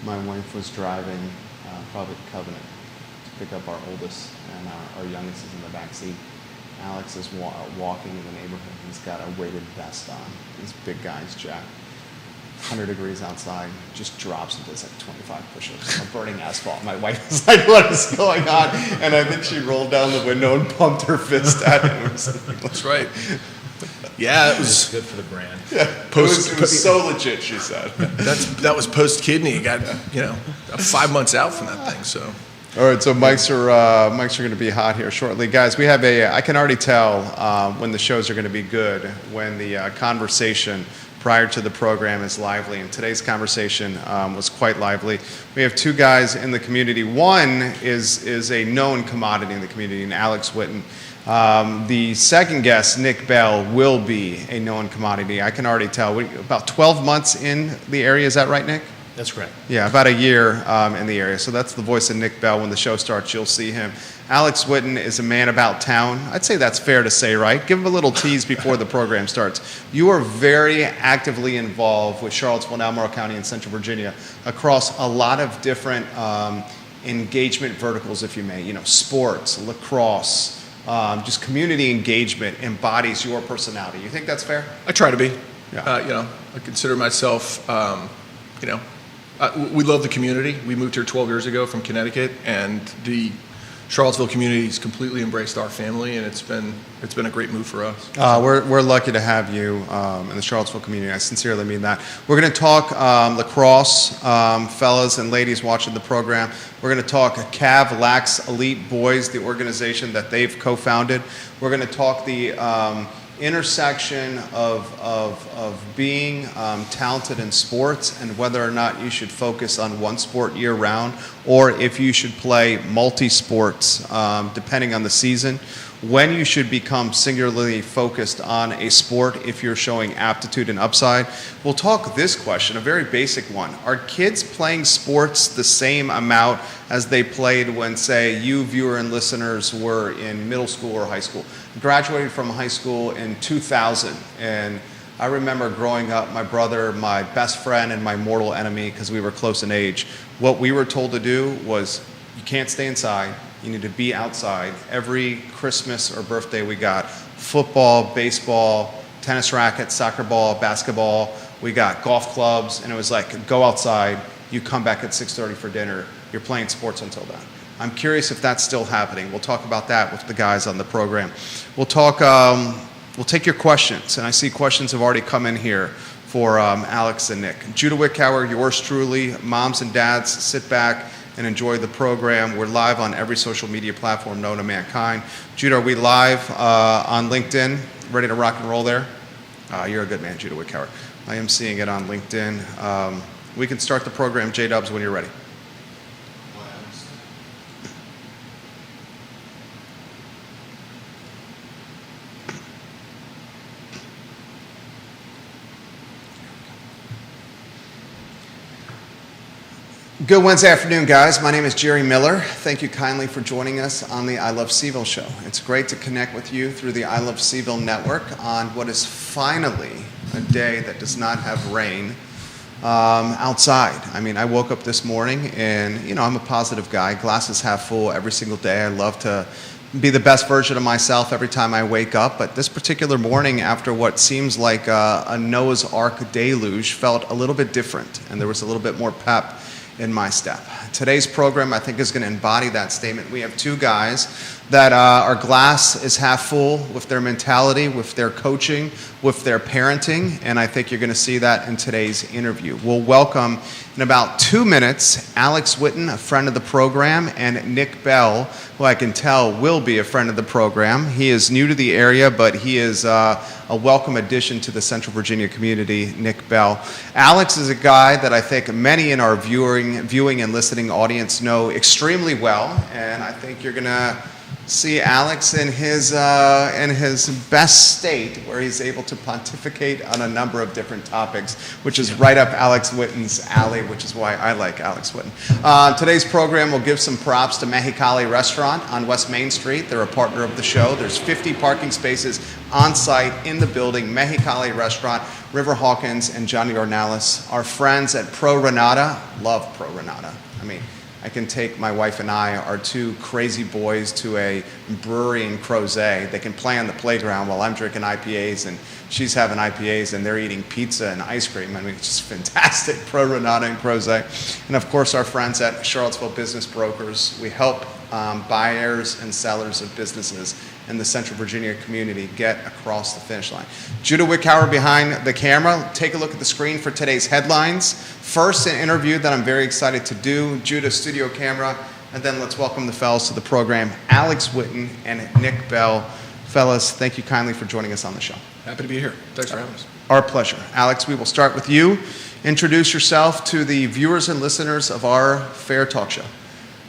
my wife was driving probably Covenant to pick up our oldest, and our youngest is in the back seat. Alex is walking in the neighborhood. He's got a weighted vest on. These big guys, Jack. 100 degrees outside, just drops and does like 25 push-ups on burning asphalt. My wife was like, what is going on? And I think she rolled down the window and pumped her fist at him. That's right. Yeah, it was good for the brand. Yeah, it was so legit, she said. That was post-kidney. Got 5 months out from that thing, so. All right, so mics are going to be hot here shortly. Guys, we have I can already tell when the shows are going to be good, when the conversation prior to the program is lively, and today's conversation was quite lively. We have two guys in the community. One is a known commodity in the community, and Alex Whitten. The second guest, Nick Bell, will be a known commodity. I can already tell. About 12 months in the area, is that right, Nick? That's correct. Yeah, about a year in the area. So that's the voice of Nick Bell. When the show starts, you'll see him. Alex Whitten is a man about town. I'd say that's fair to say, right? Give him a little tease before the program starts. You are very actively involved with Charlottesville and Albemarle County in Central Virginia across a lot of different engagement verticals, if you may. Sports, lacrosse, just community engagement embodies your personality. You think that's fair? I try to be. Yeah. I consider myself, we love the community. We moved here 12 years ago from Connecticut, and the Charlottesville community has completely embraced our family, and it's been a great move for us. We're lucky to have you in the Charlottesville community. I sincerely mean that. We're going to talk lacrosse, fellas and ladies watching the program. We're going to talk Cav Lax Elite Boys, the organization that they've co-founded. We're going to talk the intersection of being talented in sports and whether or not you should focus on one sport year-round or if you should play multi-sports depending on the season, when you should become singularly focused on a sport if you're showing aptitude and upside. We'll talk this question, a very basic one. Are kids playing sports the same amount as they played when, say, you viewer and listeners were in middle school or high school? I graduated from high school in 2000, and I remember growing up, my brother, my best friend, and my mortal enemy, because we were close in age, what we were told to do was, you can't stay inside. You need to be outside. Every Christmas or birthday we got football, baseball, tennis rackets, soccer ball, basketball. We got golf clubs, and it was like, go outside. You come back at 6:30 for dinner. You're playing sports until then. I'm curious if that's still happening. We'll talk about that with the guys on the program. We'll talk. We'll take your questions, and I see questions have already come in here for Alex and Nick. Judah Wickower, yours truly. Moms and dads, sit back and enjoy the program. We're live on every social media platform known to mankind. Judah, are we live on LinkedIn? Ready to rock and roll there? You're a good man, Judah Wickower. I am seeing it on LinkedIn. We can start the program, J-Dubs, when you're ready. Good Wednesday afternoon, guys. My name is Jerry Miller. Thank you kindly for joining us on the I Love CVille show. It's great to connect with you through the I Love CVille network on what is finally a day that does not have rain outside. I mean, I woke up this morning and, I'm a positive guy. Glass is half full every single day. I love to be the best version of myself every time I wake up. But this particular morning, after what seems like a Noah's Ark deluge, felt a little bit different, and there was a little bit more pep in my step. Today's program, I think, is going to embody that statement. We have two guys that our glass is half full with their mentality, with their coaching, with their parenting, and I think you're going to see that in today's interview. We'll welcome, in about 2 minutes, Alex Whitten, a friend of the program, and Nick Bell, who I can tell will be a friend of the program. He is new to the area, but he is a welcome addition to the Central Virginia community, Nick Bell. Alex is a guy that I think many in our viewing and listening audience know extremely well, and I think you're going to see Alex in his best state, where he's able to pontificate on a number of different topics, which is right up Alex Witten's alley, which is why I like Alex Witten. Today's program will give some props to Mexicali Restaurant on West Main Street. They're a partner of the show. There's 50 parking spaces on site in the building. Mexicali Restaurant, River Hawkins and Johnny Ornalis. Our friends at Pro Renata, love Pro Renata. I mean, I can take my wife and I, our two crazy boys, to a brewery in Crozet. They can play on the playground while I'm drinking IPAs and she's having IPAs and they're eating pizza and ice cream. I mean, it's just fantastic. Pro Renata and Crozet. And of course, our friends at Charlottesville Business Brokers. We help buyers and sellers of businesses in the Central Virginia community get across the finish line. Judah Wickhauer behind the camera. Take a look at the screen for today's headlines. First, an interview that I'm very excited to do. Judah, studio camera, and then let's welcome the fellas to the program, Alex Witten and Nick Bell. Fellas, thank you kindly for joining us on the show. Happy to be here. Thanks for having us. Our pleasure. Alex, we will start with you. Introduce yourself to the viewers and listeners of our Fair Talk Show.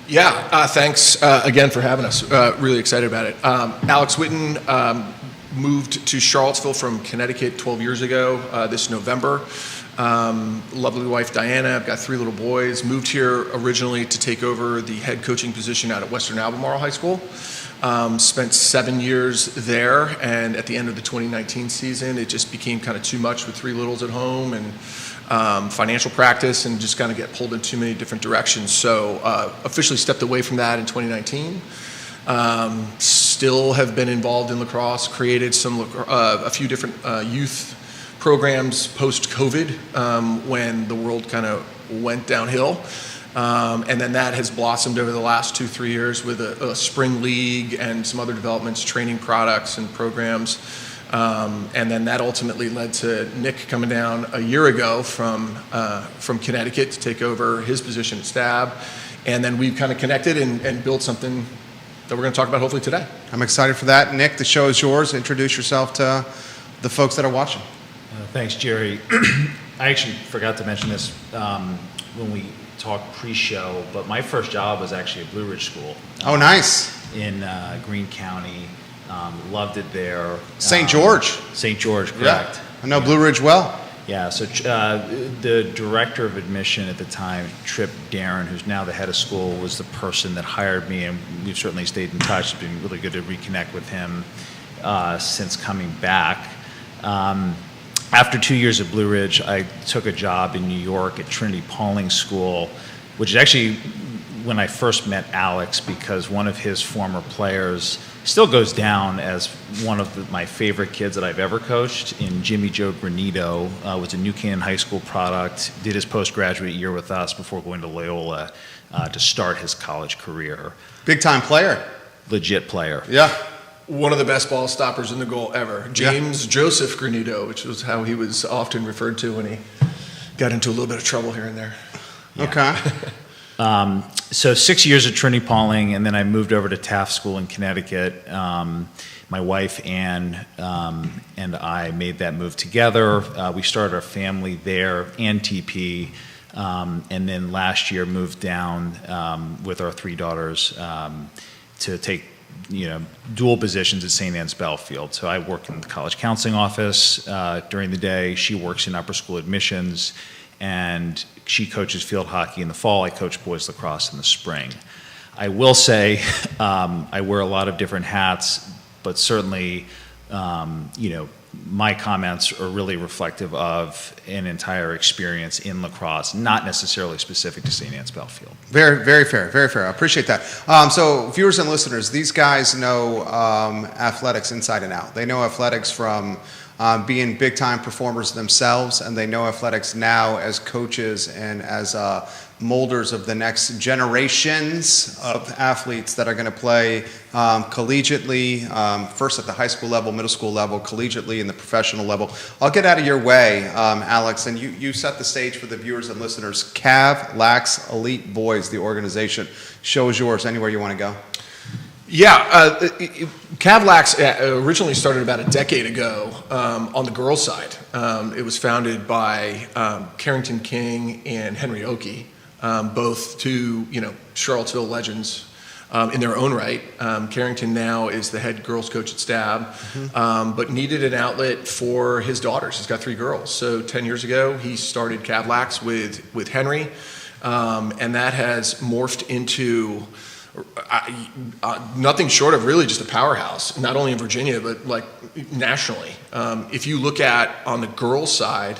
Yeah, thanks again for having us. Really excited about it. Alex Witten moved to Charlottesville from Connecticut 12 years ago this November. Lovely wife Diana. I've got 3 little boys. Moved here originally to take over the head coaching position out at Western Albemarle High School. Spent 7 years there, and at the end of the 2019 season, it just became kind of too much with 3 littles at home and financial practice, and just kind of get pulled in too many different directions. So officially stepped away from that in 2019. Still have been involved in lacrosse, created a few different youth programs post-COVID when the world kind of went downhill. And then that has blossomed over the last 2-3 years with a spring league and some other developments, training products and programs. And then that ultimately led to Nick coming down a year ago from Connecticut to take over his position at Stab. And then we've kind of connected and built something that we're going to talk about hopefully today. I'm excited for that. Nick, the show is yours. Introduce yourself to the folks that are watching. Thanks, Jerry. I actually forgot to mention this when we talked pre-show, but my first job was actually at Blue Ridge School. Oh, nice. In Greene County. Loved it there. St. George. St. George, correct. Yeah, I know Blue Ridge well. Yeah, so the director of admission at the time, Trip Darren, who's now the head of school, was the person that hired me, and we've certainly stayed in touch. It's been really good to reconnect with him since coming back. After 2 years at Blue Ridge, I took a job in New York at Trinity Pauling School, which is actually when I first met Alex, because one of his former players still goes down as one of my favorite kids that I've ever coached, in Jimmy Joe Granito. Was a New Canaan High School product, did his postgraduate year with us before going to Loyola to start his college career. Big time player. Legit player. Yeah. One of the best ball stoppers in the goal ever. James Joseph Granito, which was how he was often referred to when he got into a little bit of trouble here and there. Yeah. Okay. So 6 years at Trinity Pauling, and then I moved over to Taft School in Connecticut. My wife, Ann, and I made that move together. We started our family there and TP, and then last year moved down with our 3 daughters to take dual positions at St. Anne's Belfield. So I work in the college counseling office during the day. She works in upper school admissions, and she coaches field hockey in the fall. I coach boys lacrosse in the spring. I will say I wear a lot of different hats, but certainly, my comments are really reflective of an entire experience in lacrosse, not necessarily specific to St. Anne's Belfield. Very, very fair, very fair. I appreciate that. So viewers and listeners, these guys know athletics inside and out. They know athletics from being big-time performers themselves, and they know athletics now as coaches and as molders of the next generations of athletes that are going to play collegiately, first at the high school level, middle school level, collegiately, and the professional level. I'll get out of your way, Alex, and you set the stage for the viewers and listeners. Cav Lax Elite Boys, the organization. Show is yours. Anywhere you want to go. Yeah, Cavlax originally started about a decade ago on the girls' side. It was founded by Carrington King and Henry Oakey, both two Charlottesville legends. in their own right. Carrington now is the head girls coach at Stab, but needed an outlet for his daughters. He's got 3 girls. So 10 years ago, he started Cavlax with Henry, and that has morphed into nothing short of really just a powerhouse, not only in Virginia, but like nationally. If you look at on the girls' side,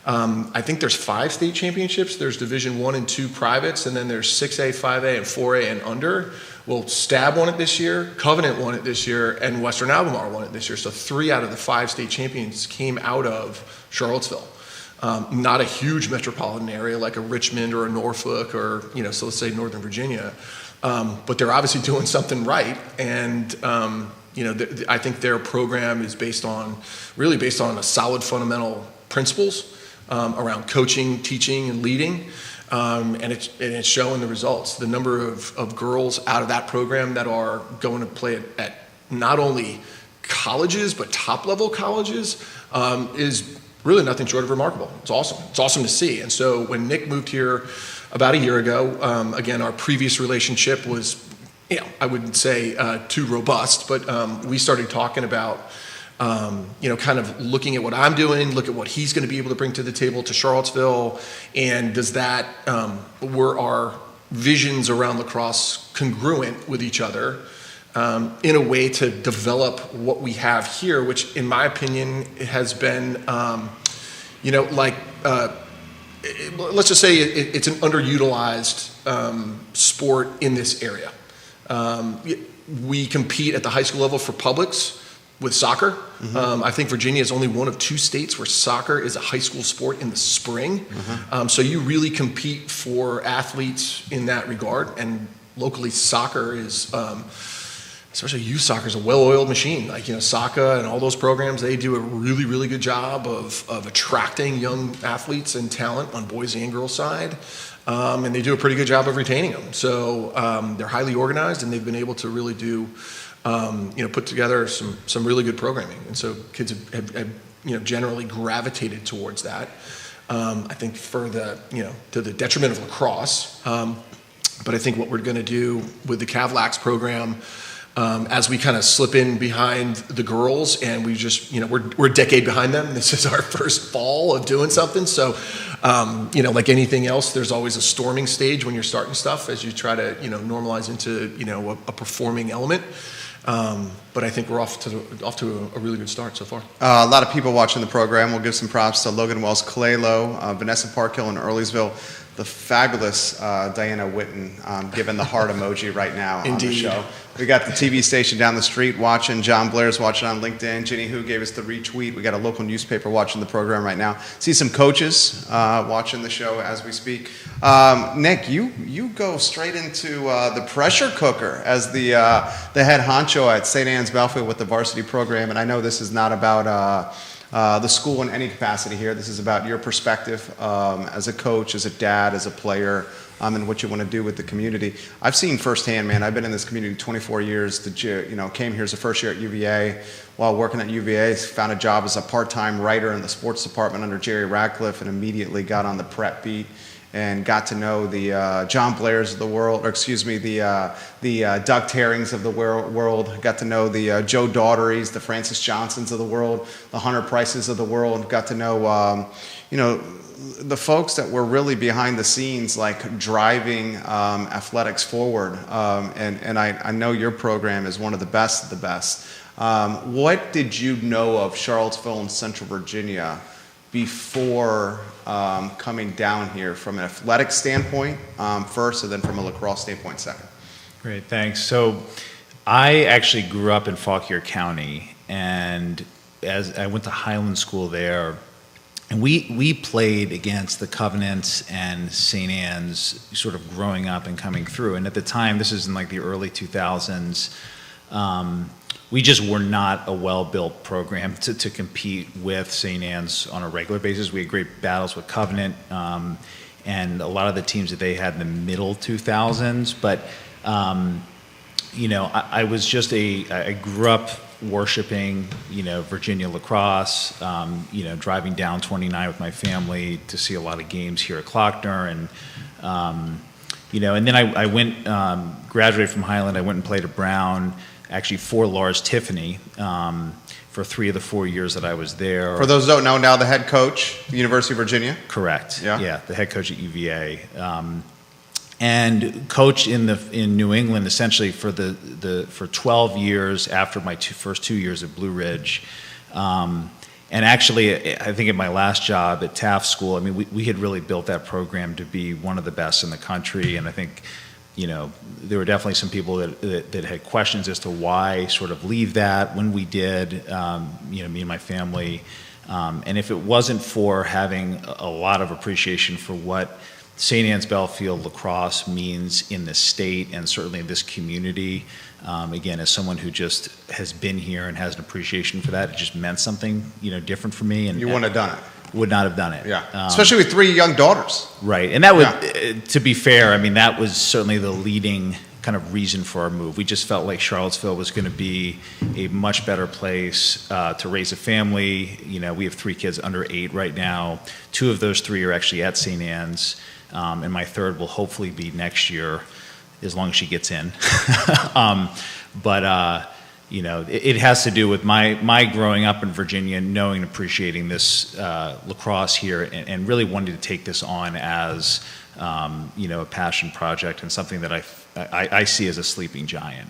I think there's 5 state championships. There's Division I and II privates, and then there's 6A, 5A, and 4A and under. Well, Stab won it this year, Covenant won it this year, and Western Albemarle won it this year. So 3 out of the 5 state champions came out of Charlottesville. Not a huge metropolitan area like a Richmond or a Norfolk or, so let's say Northern Virginia. But they're obviously doing something right. And, I think their program is based on a solid fundamental principles around coaching, teaching, and leading. And it's showing the results. The number of girls out of that program that are going to play at not only colleges, but top-level colleges is really nothing short of remarkable. It's awesome. It's awesome to see. And so when Nick moved here about a year ago, again, our previous relationship was, I wouldn't say too robust, but we started talking about, kind of looking at what I'm doing, look at what he's going to be able to bring to the table to Charlottesville, and does that, were our visions around lacrosse congruent with each other in a way to develop what we have here, which in my opinion has been, let's just say it's an underutilized sport in this area. We compete at the high school level for publics with soccer. I think Virginia is only one of 2 states where soccer is a high school sport in the spring. So you really compete for athletes in that regard. And locally, soccer is, especially youth soccer, is a well-oiled machine. Like, SOCA and all those programs, they do a really, really good job of attracting young athletes and talent on boys and girls side. And they do a pretty good job of retaining them. So they're highly organized, and they've been able to really do, put together some really good programming. And so kids have generally gravitated towards that. I think for to the detriment of lacrosse. But I think what we're going to do with the Cavlax program, as we kind of slip in behind the girls, and we just, we're a decade behind them. This is our first fall of doing something. So, like anything else, there's always a storming stage when you're starting stuff as you try to, normalize into, a performing element. But I think we're off to a really good start so far. A lot of people watching the program. We'll give some props to Logan Wells Calelo, Vanessa Parkhill in Earlysville, the fabulous Diana Witten giving the heart emoji right now on the show. We got the TV station down the street watching. John Blair's watching on LinkedIn. Jenny Hu gave us the retweet. We got a local newspaper watching the program right now. See some coaches watching the show as we speak. Nick, you go straight into the pressure cooker as the head honcho at St. Anne's Belfield with the varsity program. And I know this is not about the school in any capacity here. This is about your perspective as a coach, as a dad, as a player, and what you want to do with the community. I've seen firsthand, man. I've been in this community 24 years. Came here as a first year at UVA. While working at UVA, found a job as a part-time writer in the sports department under Jerry Radcliffe, and immediately got on the prep beat and got to know the John Blairs of the world, or the Doug Terrings of the world. Got to know the Joe Daughertys, the Francis Johnsons of the world, the Hunter Prices of the world. Got to know, the folks that were really behind the scenes, like driving athletics forward. And I know your program is one of the best of the best. What did you know of Charlottesville and Central Virginia before coming down here, from an athletic standpoint first, and then from a lacrosse standpoint second? Great, thanks. So I actually grew up in Fauquier County, and as I went to Highland School there, and we played against the Covenants and St. Anne's sort of growing up and coming through. And at the time, this is in like the early 2000s, we just were not a well-built program to compete with St. Anne's on a regular basis. We had great battles with Covenant and a lot of the teams that they had in the middle 2000s. But, I was just I grew up worshiping, Virginia lacrosse, driving down 29 with my family to see a lot of games here at Klockner, and, And then I went, graduated from Highland. I went and played at Brown, actually for Lars Tiffany, for 3 of the 4 years that I was there. For those who don't know, now the head coach, the University of Virginia. Correct. Yeah. Yeah, the head coach at UVA, and coached in New England essentially for 12 years after my first 2 years at Blue Ridge. And actually, I think at my last job at Taft School, I mean, we had really built that program to be one of the best in the country. And I think, there were definitely some people that had questions as to why sort of leave that when we did, me and my family. And if it wasn't for having a lot of appreciation for what St. Anne's Belfield lacrosse means in the state and certainly in this community, again, as someone who just has been here and has an appreciation for that, it just meant something, different for me. And You wouldn't have done it. would not have done it. Yeah. Especially with 3 young daughters. Right. And that would, Yeah. to be fair, I mean, that was certainly the leading kind of reason for our move. We just felt like Charlottesville was going to be a much better place to raise a family. We have 3 kids under 8 right now. 2 of those 3 are actually at St. Anne's. And my third will hopefully be next year, as long as she gets in. It has to do with my growing up in Virginia, knowing and appreciating this lacrosse here, and really wanting to take this on as a passion project and something that I see as a sleeping giant.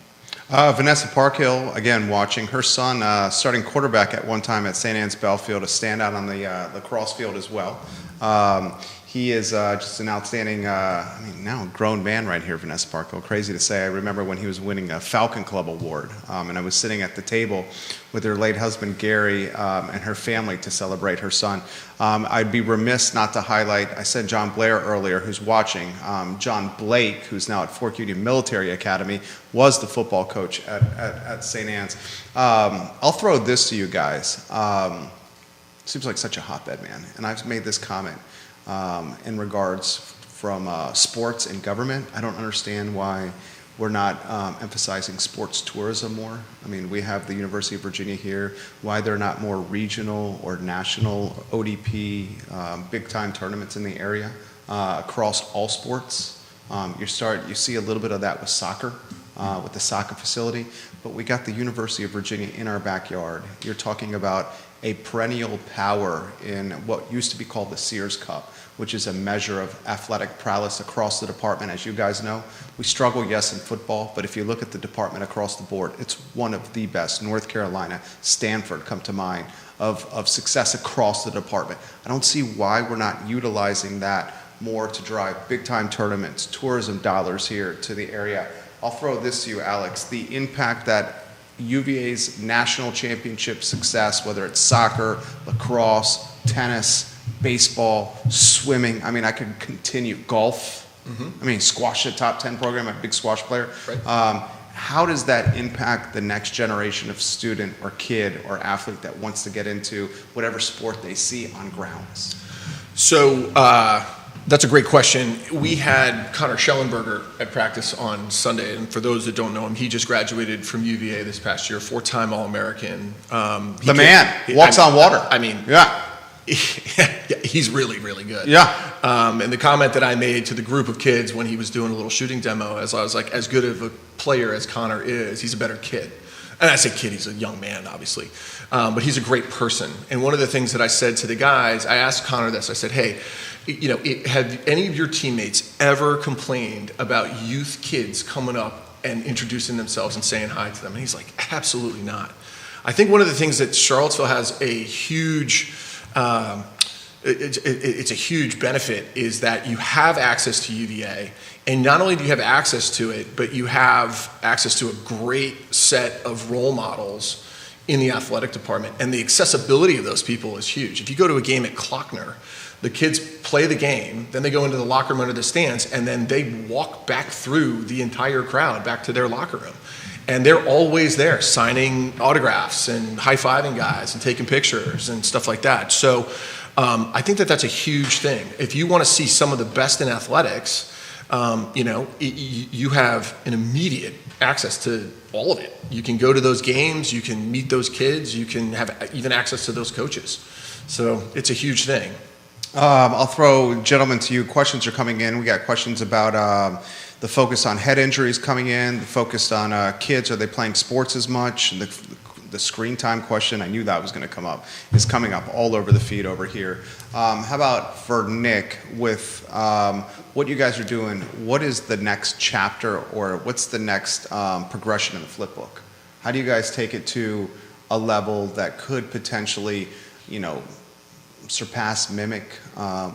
Vanessa Parkhill, again, watching. Her son, starting quarterback at one time at St. Anne's Belfield, a standout on the lacrosse field as well. He is just an outstanding, now a grown man right here, Vanessa Parkhill. Crazy to say. I remember when he was winning a Falcon Club award, and I was sitting at the table with her late husband, Gary, and her family to celebrate her son. I'd be remiss not to highlight, I said John Blair earlier, who's watching. John Blake, who's now at Fort Union Military Academy, was the football coach at St. Anne's. I'll throw this to you guys. Seems like such a hotbed, man. And I've made this comment in regards from sports and government. I don't understand why we're not emphasizing sports tourism more. I mean, we have the University of Virginia here. Why they're not more regional or national ODP big-time tournaments in the area across all sports. You see a little bit of that with soccer, with the soccer facility, but we got the University of Virginia in our backyard. You're talking about a perennial power in what used to be called the Sears Cup, which is a measure of athletic prowess across the department. As you guys know, we struggle, yes, in football, but if you look at the department across the board, it's one of the best. North Carolina, Stanford come to mind of success across the department. I don't see why we're not utilizing that more to drive big-time tournaments, tourism dollars here to the area. I'll throw this to you, Alex. The impact that UVA's national championship success, whether it's soccer, lacrosse, tennis, baseball, swimming, I mean, I could continue, golf. I mean, squash, a top 10 program, I'm a big squash player. Right. How does that impact the next generation of student or kid or athlete that wants to get into whatever sport they see on grounds? So that's a great question. We had Connor Schellenberger at practice on Sunday, and for those that don't know him, he just graduated from UVA this past year, 4-time All-American. The man walks on water. I mean, yeah. He's really, really good. Yeah. And the comment that I made to the group of kids when he was doing a little shooting demo, as I was like, as good of a player as Connor is, he's a better kid. And I say kid, he's a young man, obviously. But he's a great person. And one of the things that I said to the guys, I asked Connor this, I said, hey, have any of your teammates ever complained about youth kids coming up and introducing themselves and saying hi to them? And he's like, absolutely not. I think one of the things that Charlottesville has a huge, it's a huge benefit is that you have access to UVA, and not only do you have access to it, but you have access to a great set of role models in the athletic department, and the accessibility of those people is huge. If you go to a game at Klockner, the kids play the game, then they go into the locker room under the stands, and then they walk back through the entire crowd back to their locker room. And they're always there signing autographs and high-fiving guys and taking pictures and stuff like that. So I think that that's a huge thing. If you want to see some of the best in athletics, you have an immediate access to all of it. You can go to those games, you can meet those kids, you can have even access to those coaches. So it's a huge thing. I'll throw gentlemen to you. Questions are coming in. We got questions about the focus on head injuries coming in, the focus on kids. Are they playing sports as much? And the screen time question, I knew that was going to come up, is coming up all over the feed over here. How about for Nick, with what you guys are doing, what is the next chapter or what's the next progression in the flip book? How do you guys take it to a level that could potentially, surpass, mimic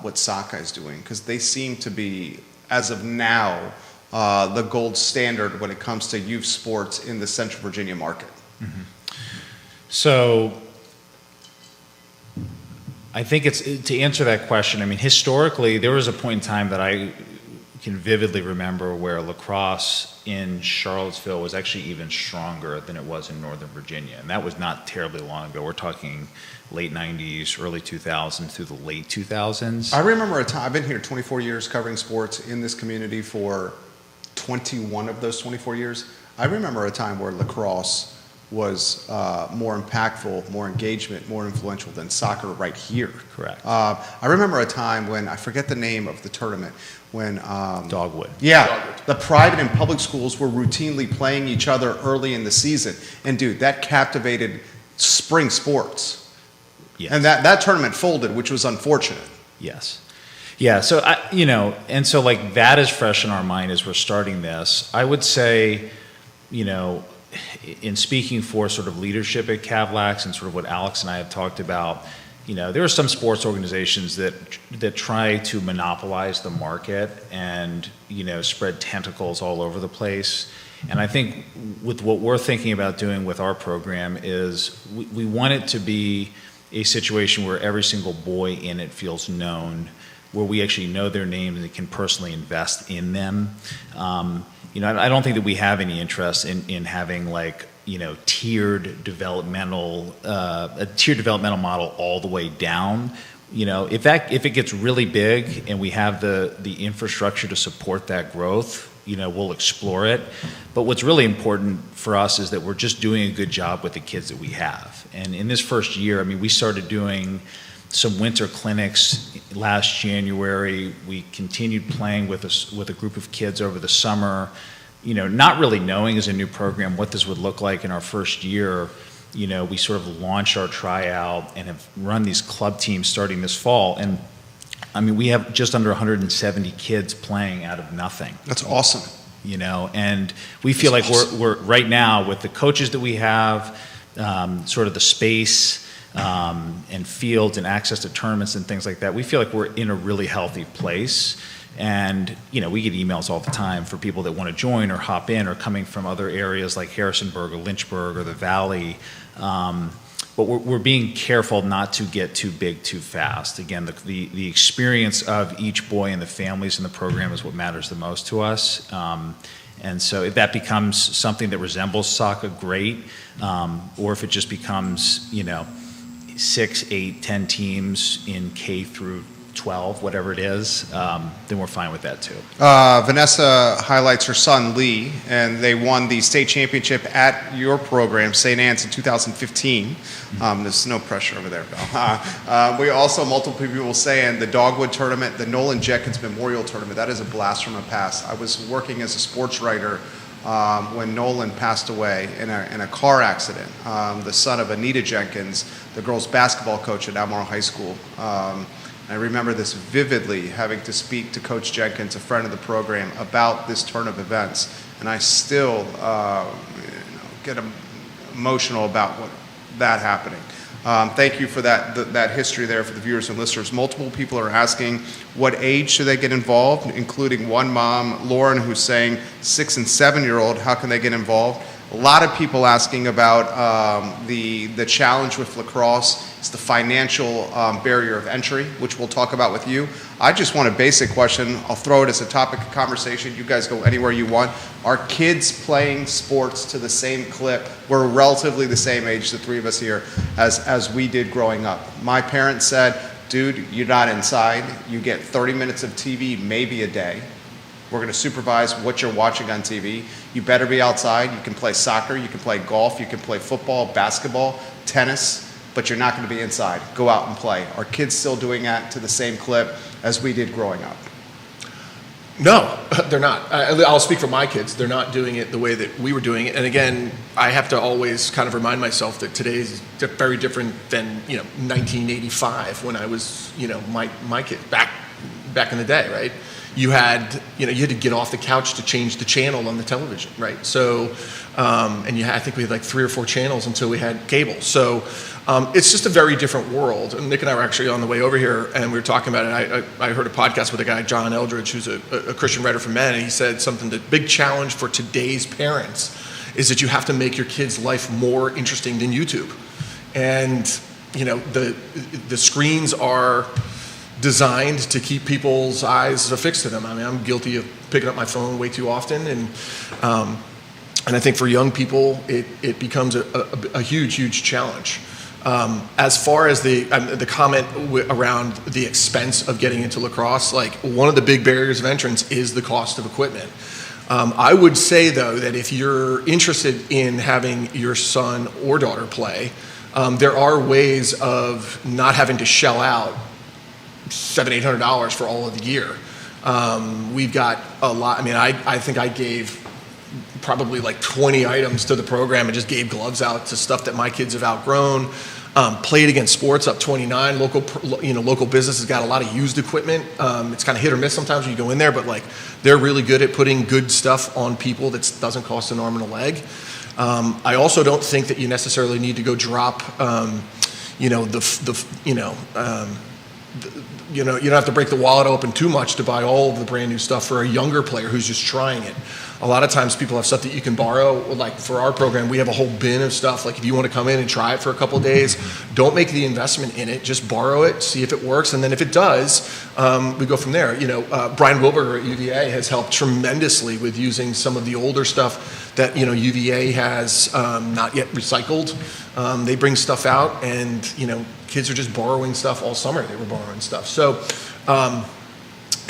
what Saka is doing? Because they seem to be, as of now, the gold standard when it comes to youth sports in the Central Virginia market. Mm-hmm. So I think it's to answer that question. I mean, historically, there was a point in time that I can vividly remember where lacrosse in Charlottesville was actually even stronger than it was in Northern Virginia, and that was not terribly long ago. We're talking late 90s, early 2000s through the late 2000s. I remember a time, I've been here 24 years covering sports in this community for 21 of those 24 years. I remember a time where lacrosse was more impactful, more engagement, more influential than soccer right here. Correct. I remember a time when, I forget the name of the tournament, when Dogwood. Yeah, Dogwood. the private and public schools were routinely playing each other early in the season. And dude, that captivated spring sports. Yes. And that tournament folded, which was unfortunate. Yes. Yeah, so and so like that is fresh in our mind as we're starting this. I would say, in speaking for sort of leadership at Cavlax and sort of what Alex and I have talked about, there are some sports organizations that try to monopolize the market and, spread tentacles all over the place. And I think with what we're thinking about doing with our program is we want it to be a situation where every single boy in it feels known, where we actually know their names and can personally invest in them. I don't think that we have any interest in having tiered developmental model all the way down. If it gets really big and we have the infrastructure to support that growth, we'll explore it. But what's really important for us is that we're just doing a good job with the kids that we have. And in this first year, we started doing some winter clinics last January. We continued playing with a group of kids over the summer, not really knowing as a new program what this would look like in our first year. We sort of launched our tryout and have run these club teams starting this fall. And we have just under 170 kids playing out of nothing. That's awesome. And we feel like we're right now with the coaches that we have, sort of the space, and fields and access to tournaments and things like that, we feel like we're in a really healthy place. And, we get emails all the time for people that want to join or hop in or coming from other areas like Harrisonburg or Lynchburg or the Valley. But we're being careful not to get too big too fast. Again, the experience of each boy and the families in the program is what matters the most to us. And so if that becomes something that resembles soccer, great. Or if it just becomes, 6, 8, 10 teams in K through 12, whatever it is, then we're fine with that too. Vanessa highlights her son Lee, and they won the state championship at your program, St. Anne's, in 2015. There's no pressure over there, Bill. We also, multiple people saying the Dogwood tournament, the Nolan Jenkins Memorial Tournament, that is a blast from the past. I was working as a sports writer when Nolan passed away in a car accident. The son of Anita Jenkins, the girls' basketball coach at Albemarle High School. I remember this vividly, having to speak to Coach Jenkins, a friend of the program, about this turn of events. And I still get emotional about that happening. Thank you for that history there for the viewers and listeners. Multiple people are asking what age should they get involved, including one mom, Lauren, who's saying 6 and 7-year-old, how can they get involved? A lot of people asking about the challenge with lacrosse. It's the financial barrier of entry, which we'll talk about with you. I just want a basic question. I'll throw it as a topic of conversation. You guys go anywhere you want. Are kids playing sports to the same clip? We're relatively the same age, the three of us here, as we did growing up. My parents said, dude, you're not inside. You get 30 minutes of TV maybe a day. We're going to supervise what you're watching on TV. You better be outside. You can play soccer. You can play golf. You can play football, basketball, tennis. but you're not going to be inside. Go out and play. Are kids still doing that to the same clip as we did growing up? No, they're not. I'll speak for my kids. They're not doing it the way that we were doing it. And again, I have to always kind of remind myself that today is very different than 1985 when I was my kid back in the day, right? You had to get off the couch to change the channel on the television, right? So, and I think we had like 3 or 4 channels until we had cable. So, it's just a very different world. And Nick and I were actually on the way over here, and we were talking about it. I heard a podcast with a guy, John Eldridge, who's a Christian writer for men, and he said something. The big challenge for today's parents is that you have to make your kid's life more interesting than YouTube, and the screens are designed to keep people's eyes affixed to them. I mean, I'm guilty of picking up my phone way too often, and I think for young people, it becomes a huge challenge. As far as the comment around the expense of getting into lacrosse, like one of the big barriers of entrance is the cost of equipment. I would say though that if you're interested in having your son or daughter play, there are ways of not having to shell out $700-800 for all of the gear. We've got a lot. I mean, I think I gave probably like 20 items to the program and just gave gloves out to stuff that my kids have outgrown. Played Against Sports up 29. Local business has got a lot of used equipment. It's kind of hit or miss sometimes when you go in there, but like they're really good at putting good stuff on people that doesn't cost an arm and a leg. I also don't think that you necessarily need to go drop, you don't have to break the wallet open too much to buy all of the brand new stuff for a younger player who's just trying it. A lot of times people have stuff that you can borrow. Like for our program, we have a whole bin of stuff. Like if you want to come in and try it for a couple of days, don't make the investment in it. Just borrow it, see if it works. And then if it does, we go from there. Brian Wilberger at UVA has helped tremendously with using some of the older stuff that, UVA has not yet recycled. They bring stuff out and, kids are just borrowing stuff all summer. They were borrowing stuff. So,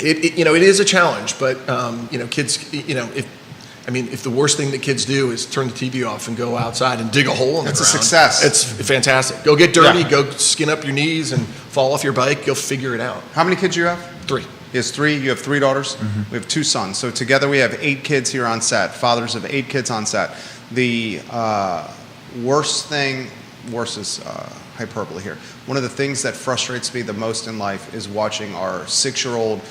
it is a challenge, but, kids, if the worst thing that kids do is turn the TV off and go outside and dig a hole in the ground. That's a success. It's fantastic. Go get dirty, Go skin up your knees and fall off your bike. Go figure it out. How many kids do you have? 3. He has 3. You have 3 daughters. Mm-hmm. We have 2 sons. So together we have 8 kids here on set. Fathers of 8 kids on set. The worst is hyperbole here. One of the things that frustrates me the most in life is watching our 6-year-old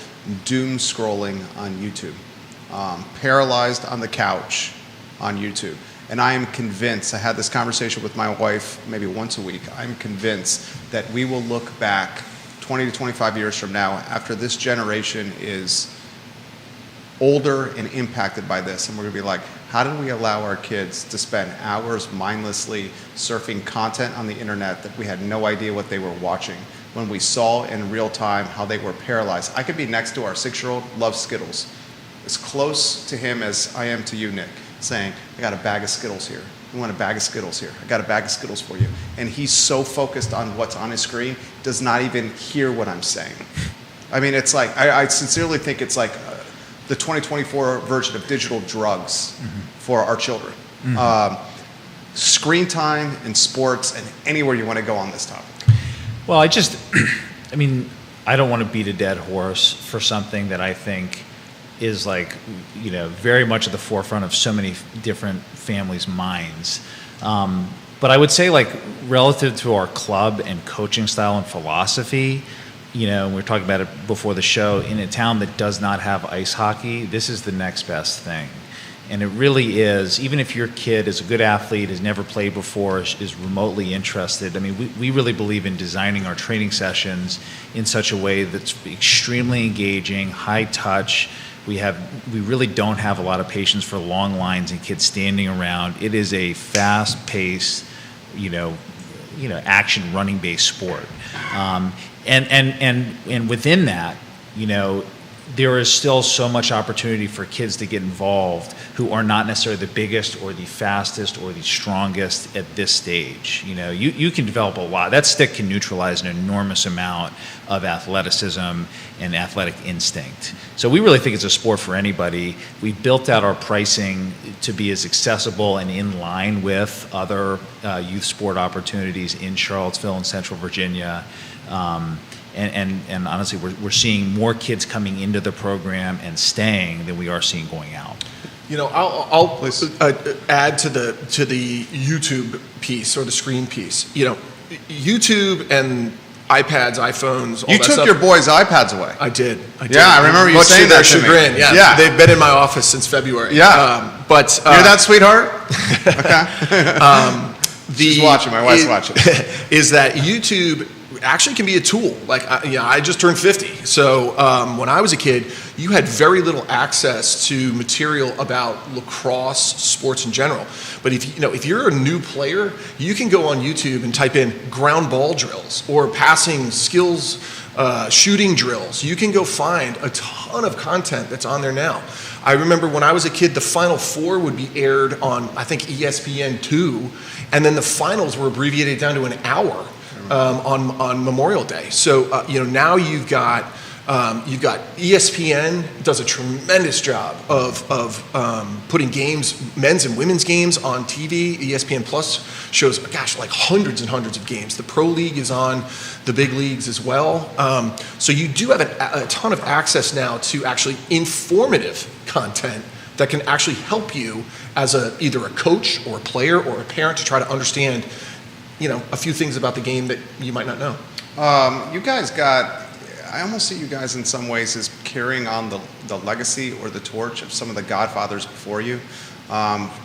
doom scrolling on YouTube, paralyzed on the couch on YouTube. And I am convinced, I had this conversation with my wife maybe once a week, I'm convinced that we will look back 20 to 25 years from now after this generation is older and impacted by this, and we're going to be like, how did we allow our kids to spend hours mindlessly surfing content on the internet that we had no idea what they were watching when we saw in real time how they were paralyzed? I could be next to our 6-year-old, loves Skittles, as close to him as I am to you, Nick, saying, I got a bag of Skittles here. You want a bag of Skittles here? I got a bag of Skittles for you. And he's so focused on what's on his screen, does not even hear what I'm saying. I mean, it's like, I sincerely think it's like the 2024 version of digital drugs for our children. Screen time in sports and anywhere you want to go on this topic. Well, I don't want to beat a dead horse for something that I think is very much at the forefront of so many different families' minds. But I would say relative to our club and coaching style and philosophy, we were talking about it before the show, in a town that does not have ice hockey, this is the next best thing. And it really is, even if your kid is a good athlete, has never played before, is remotely interested. I mean, we really believe in designing our training sessions in such a way that's extremely engaging, high touch. We really don't have a lot of patience for long lines and kids standing around. It is a fast-paced, action running-based sport. And within that, there is still so much opportunity for kids to get involved who are not necessarily the biggest or the fastest or the strongest at this stage. You know, you can develop a lot. That stick can neutralize an enormous amount of athleticism and athletic instinct. So we really think it's a sport for anybody. We built out our pricing to be as accessible and in line with other youth sport opportunities in Charlottesville and Central Virginia. And honestly, we're seeing more kids coming into the program and staying than we are seeing going out. You know, I'll add to the YouTube piece or the screen piece. You know, YouTube and iPads, iPhones, all You that took stuff. your boys' iPads away. I did. Yeah, I remember you Much saying to their that to me. chagrin. Yeah, Yeah. they've been in my office since February. Yeah. But Hear that, sweetheart? Okay. She's watching. My wife's watching. Is that YouTube actually can be a tool. Like, I just turned 50. So when I was a kid, you had very little access to material about lacrosse sports in general. But if you're a new player, you can go on YouTube and type in ground ball drills or passing skills, shooting drills. You can go find a ton of content that's on there now. I remember when I was a kid, the Final Four would be aired on, I think, ESPN2, and then the finals were abbreviated down to an hour. On Memorial Day. So now you've got ESPN does a tremendous job of putting games, men's and women's games on TV. ESPN Plus shows, like hundreds and hundreds of games. The Pro League is on the big leagues as well. So you do have a ton of access now to actually informative content that can actually help you as either a coach or a player or a parent to try to understand a few things about the game that you might not know. You guys I almost see you guys in some ways as carrying on the legacy or the torch of some of the godfathers before you.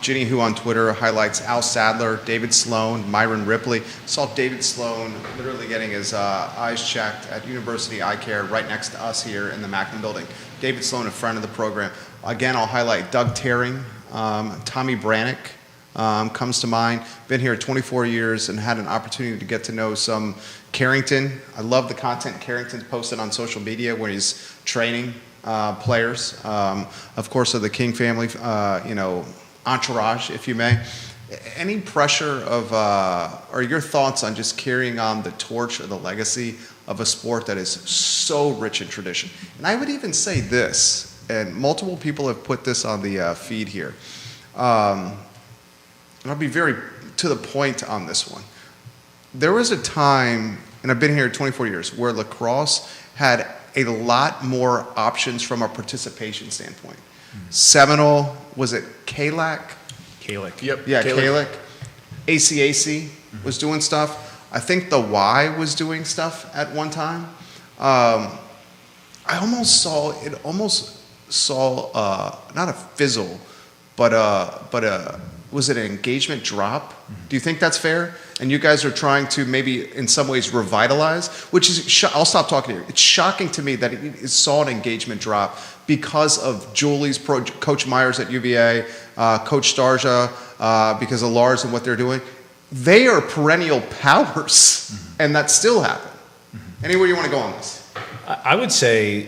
Ginny Hu on Twitter highlights Al Sadler, David Sloan, Myron Ripley. Saw David Sloan literally getting his eyes checked at University Eye Care right next to us here in the Macklin building. David Sloan, a friend of the program. Again, I'll highlight Doug Terring, Tommy Brannick. Comes to mind. Been here 24 years and had an opportunity to get to know some Carrington. I love the content Carrington's posted on social media where he's training players. Of course, of the King family, entourage, if you may. Any pressure or your thoughts on just carrying on the torch or the legacy of a sport that is so rich in tradition? And I would even say this, and multiple people have put this on the feed here. And I'll be very to the point on this one. There was a time, and I've been here 24 years, where lacrosse had a lot more options from a participation standpoint. Seminole, was it KLAC? Kalick. Yep. Yeah, KLAC. ACAC was doing stuff. I think the Y was doing stuff at one time. I almost saw not a fizzle, but was it an engagement drop? Do you think that's fair? And you guys are trying to maybe in some ways revitalize, which is, I'll stop talking here. It's shocking to me that it saw an engagement drop because of Julie's, Coach Myers at UVA, Coach Starja, because of Lars and what they're doing. They are perennial powers, and that still happened. Anywhere you want to go on this? I would say,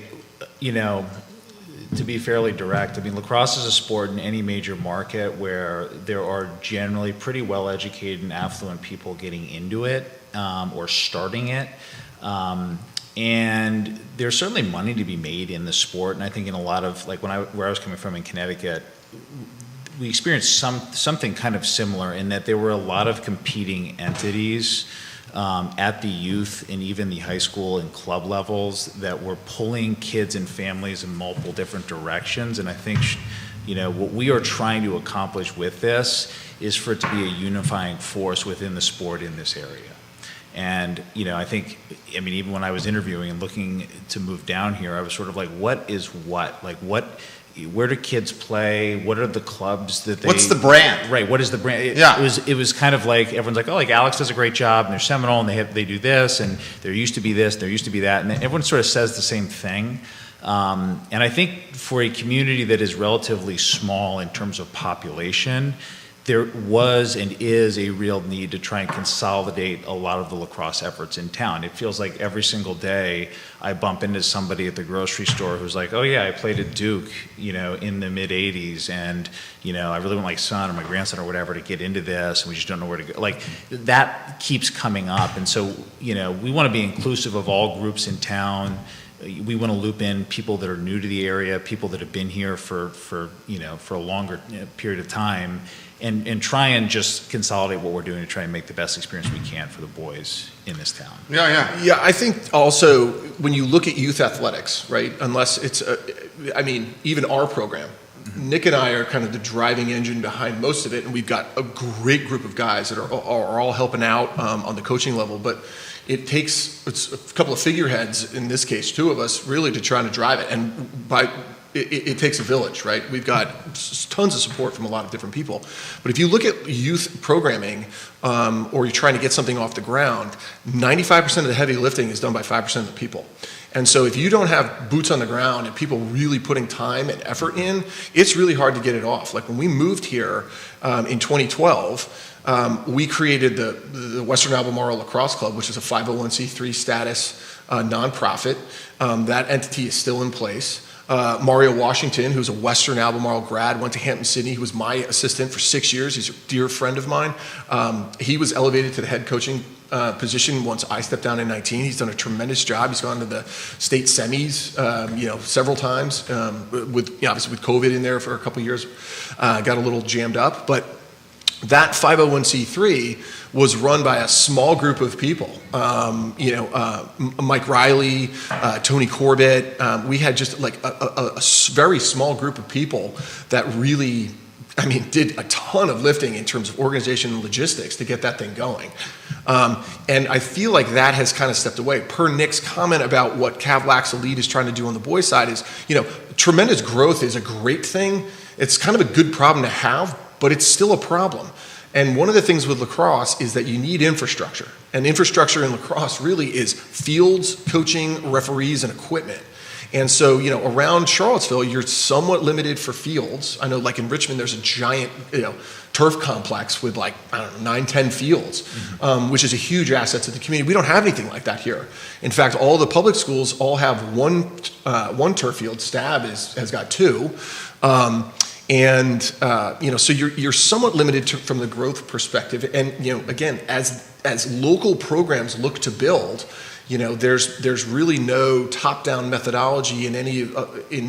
to be fairly direct, lacrosse is a sport in any major market where there are generally pretty well-educated and affluent people getting into it or starting it. And there's certainly money to be made in the sport. And I think in a lot of, like where I was coming from in Connecticut, we experienced something kind of similar in that there were a lot of competing entities at the youth and even the high school and club levels that were pulling kids and families in multiple different directions. And I think, what we are trying to accomplish with this is for it to be a unifying force within the sport in this area. And, I think, even when I was interviewing and looking to move down here, I was sort of like, what is what? Like, where do kids play? What are the clubs that they... What's the brand? Right, what is the brand? It was kind of like, everyone's like, oh, like Alex does a great job, and they're Seminole, and they do this, and there used to be this, there used to be that, and then everyone sort of says the same thing. And I think for a community that is relatively small in terms of population, there was and is a real need to try and consolidate a lot of the lacrosse efforts in town. It feels like every single day I bump into somebody at the grocery store who's like, oh yeah, I played at Duke, in the mid 80s, and, I really want my son or my grandson or whatever to get into this, and we just don't know where to go. Like, that keeps coming up. And so, we want to be inclusive of all groups in town. We want to loop in people that are new to the area, people that have been here for a longer period of time, and try and just consolidate what we're doing to try and make the best experience we can for the boys in this town. Yeah, I think also when you look at youth athletics, right, unless it's, even our program, Nick and I are kind of the driving engine behind most of it, and we've got a great group of guys that are all helping out on the coaching level, but it's a couple of figureheads, in this case, two of us, really to try to drive it. And it takes a village, right? We've got tons of support from a lot of different people. But if you look at youth programming, or you're trying to get something off the ground, 95% of the heavy lifting is done by 5% of the people. And so if you don't have boots on the ground and people really putting time and effort in, it's really hard to get it off. Like when we moved here in 2012, we created the Western Albemarle Lacrosse Club, which is a 501c3 status nonprofit. That entity is still in place. Mario Washington, who's a Western Albemarle grad, went to Hampton-Sydney. He was my assistant for 6 years. He's a dear friend of mine. He was elevated to the head coaching position once I stepped down in 19. He's done a tremendous job. He's gone to the state semis, several times. Obviously with COVID in there for a couple of years, got a little jammed up. But that 501c3 was run by a small group of people. Mike Riley, Tony Corbett. We had just like a very small group of people that really, did a ton of lifting in terms of organization and logistics to get that thing going. And I feel like that has kind of stepped away. Per Nick's comment about what Cav Lax Elite is trying to do on the boys' side is, tremendous growth is a great thing. It's kind of a good problem to have, but it's still a problem. And one of the things with lacrosse is that you need infrastructure. And infrastructure in lacrosse really is fields, coaching, referees, and equipment. And so, around Charlottesville, you're somewhat limited for fields. I know, like in Richmond, there's a giant, turf complex with 9, 10 fields, which is a huge asset to the community. We don't have anything like that here. In fact, all the public schools all have one turf field. Stab has got 2. So you're somewhat limited from the growth perspective. And, again, as local programs look to build, there's really no top-down methodology in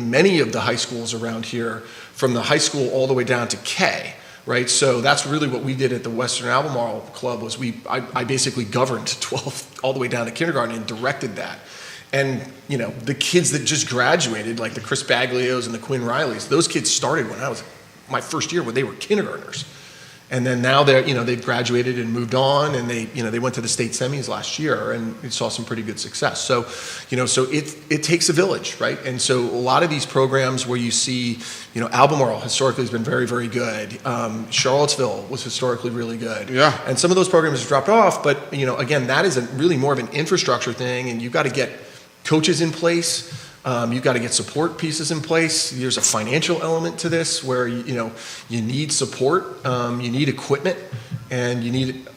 many of the high schools around here, from the high school all the way down to K, right? So that's really what we did at the Western Albemarle Club. Was I basically governed 12 all the way down to kindergarten and directed that. And, the kids that just graduated, like the Chris Baglios and the Quinn Rileys, those kids started when I was my first year, when they were kindergartners. And then now they've graduated and moved on, and they went to the state semis last year, and we saw some pretty good success. So, so it takes a village, right? And so a lot of these programs where you see, Albemarle historically has been very, very good. Charlottesville was historically really good. Yeah. And some of those programs have dropped off, but, again, that is really more of an infrastructure thing, and you've got to get coaches in place. You've got to get support pieces in place. There's a financial element to this where you need support, you need equipment, and you need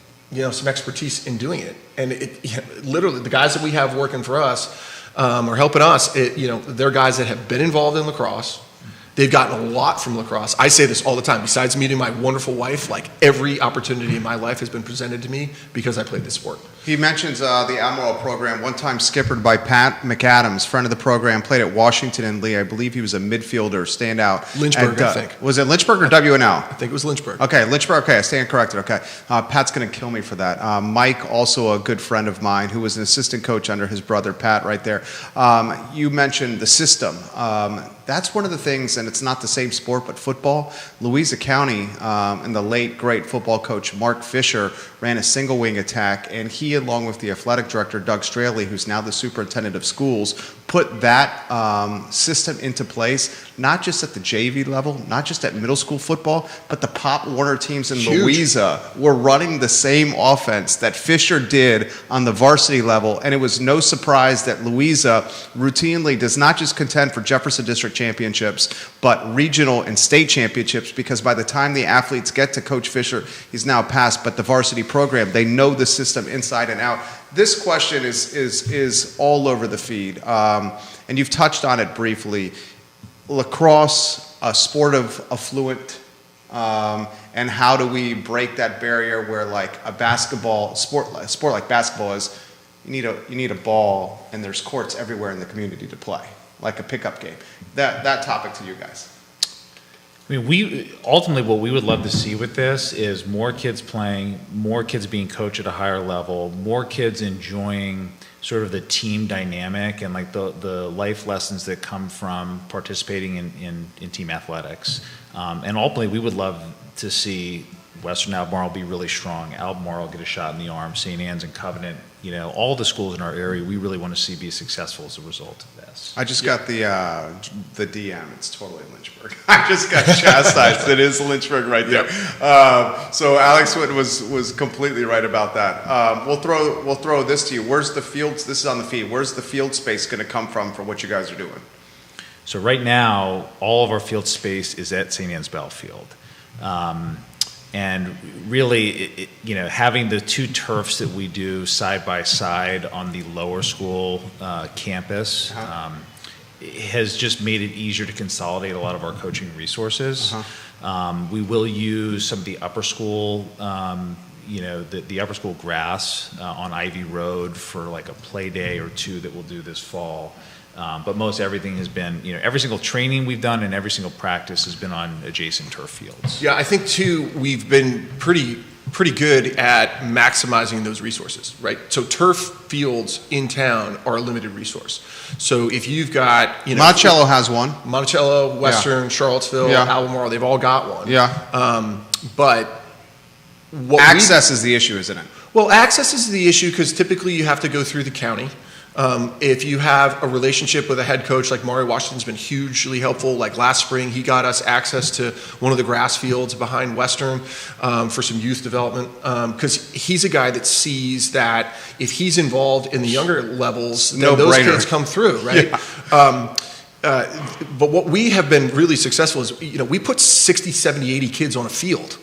some expertise in doing it. And literally, the guys that we have working for us or helping us, they're guys that have been involved in lacrosse. They've gotten a lot from lacrosse. I say this all the time. Besides meeting my wonderful wife, every opportunity in my life has been presented to me because I played this sport. He mentions the Albemarle program, one time skippered by Pat McAdams, friend of the program, played at Washington and Lee. I believe he was a midfielder, standout. Lynchburg, I think. Was it Lynchburg or WNL? I think it was Lynchburg. Okay, Lynchburg. Okay, I stand corrected. Okay. Pat's going to kill me for that. Mike, also a good friend of mine, who was an assistant coach under his brother, Pat, right there. You mentioned the system. That's one of the things, and it's not the same sport, but football. Louisa County and the late, great football coach Mark Fisher ran a single wing attack, and he, along with the athletic director Doug Straley, who's now the superintendent of schools, put that system into place, not just at the JV level, not just at middle school football, but the Pop Warner teams in Huge. Louisa were running the same offense that Fisher did on the varsity level. And it was no surprise that Louisa routinely does not just contend for Jefferson District championships, but regional and state championships, because by the time the athletes get to Coach Fisher, he's now passed, but the varsity program, they know the system inside and out. This question is all over the feed, and you've touched on it briefly. Lacrosse, a sport of affluent, and how do we break that barrier where, like, a sport like basketball is, you need a ball and there's courts everywhere in the community to play, like a pickup game. That topic to you guys. I mean, ultimately what we would love to see with this is more kids playing, more kids being coached at a higher level, more kids enjoying sort of the team dynamic and like the life lessons that come from participating in team athletics. And ultimately, we would love to see Western Albemarle be really strong, Albemarle get a shot in the arm, St. Anne's and Covenant, all the schools in our area, we really want to see be successful as a result of this. I just got the DM. It's totally Lynchburg. I just got chastised. It is Lynchburg right there. So Alex Whitten was completely right about that. We'll throw this to you. Where's the fields? This is on the feed. Where's the field space going to come from for what you guys are doing? So right now, all of our field space is at St. Anne's Bellfield. And really, having the two turfs that we do side by side on the lower school campus has just made it easier to consolidate a lot of our coaching resources. We will use some of the upper school, the upper school grass on Ivy Road for like a play day or two that we'll do this fall. But most everything has been, every single training we've done and every single practice has been on adjacent turf fields. Yeah, I think too, we've been pretty good at maximizing those resources, right? So turf fields in town are a limited resource. So if you've got, Monticello has one. Monticello, Western, Charlottesville, Albemarle, they've all got one. Yeah. But access is the issue, isn't it? Well, access is the issue because typically you have to go through the county. If you have a relationship with a head coach like Mario Washington's been hugely helpful. Like last spring, he got us access to one of the grass fields behind Western for some youth development because he's a guy that sees that if he's involved in the younger levels, then those kids come through, right? Yeah. But what we have been really successful is, we put 60, 70, 80 kids on a field,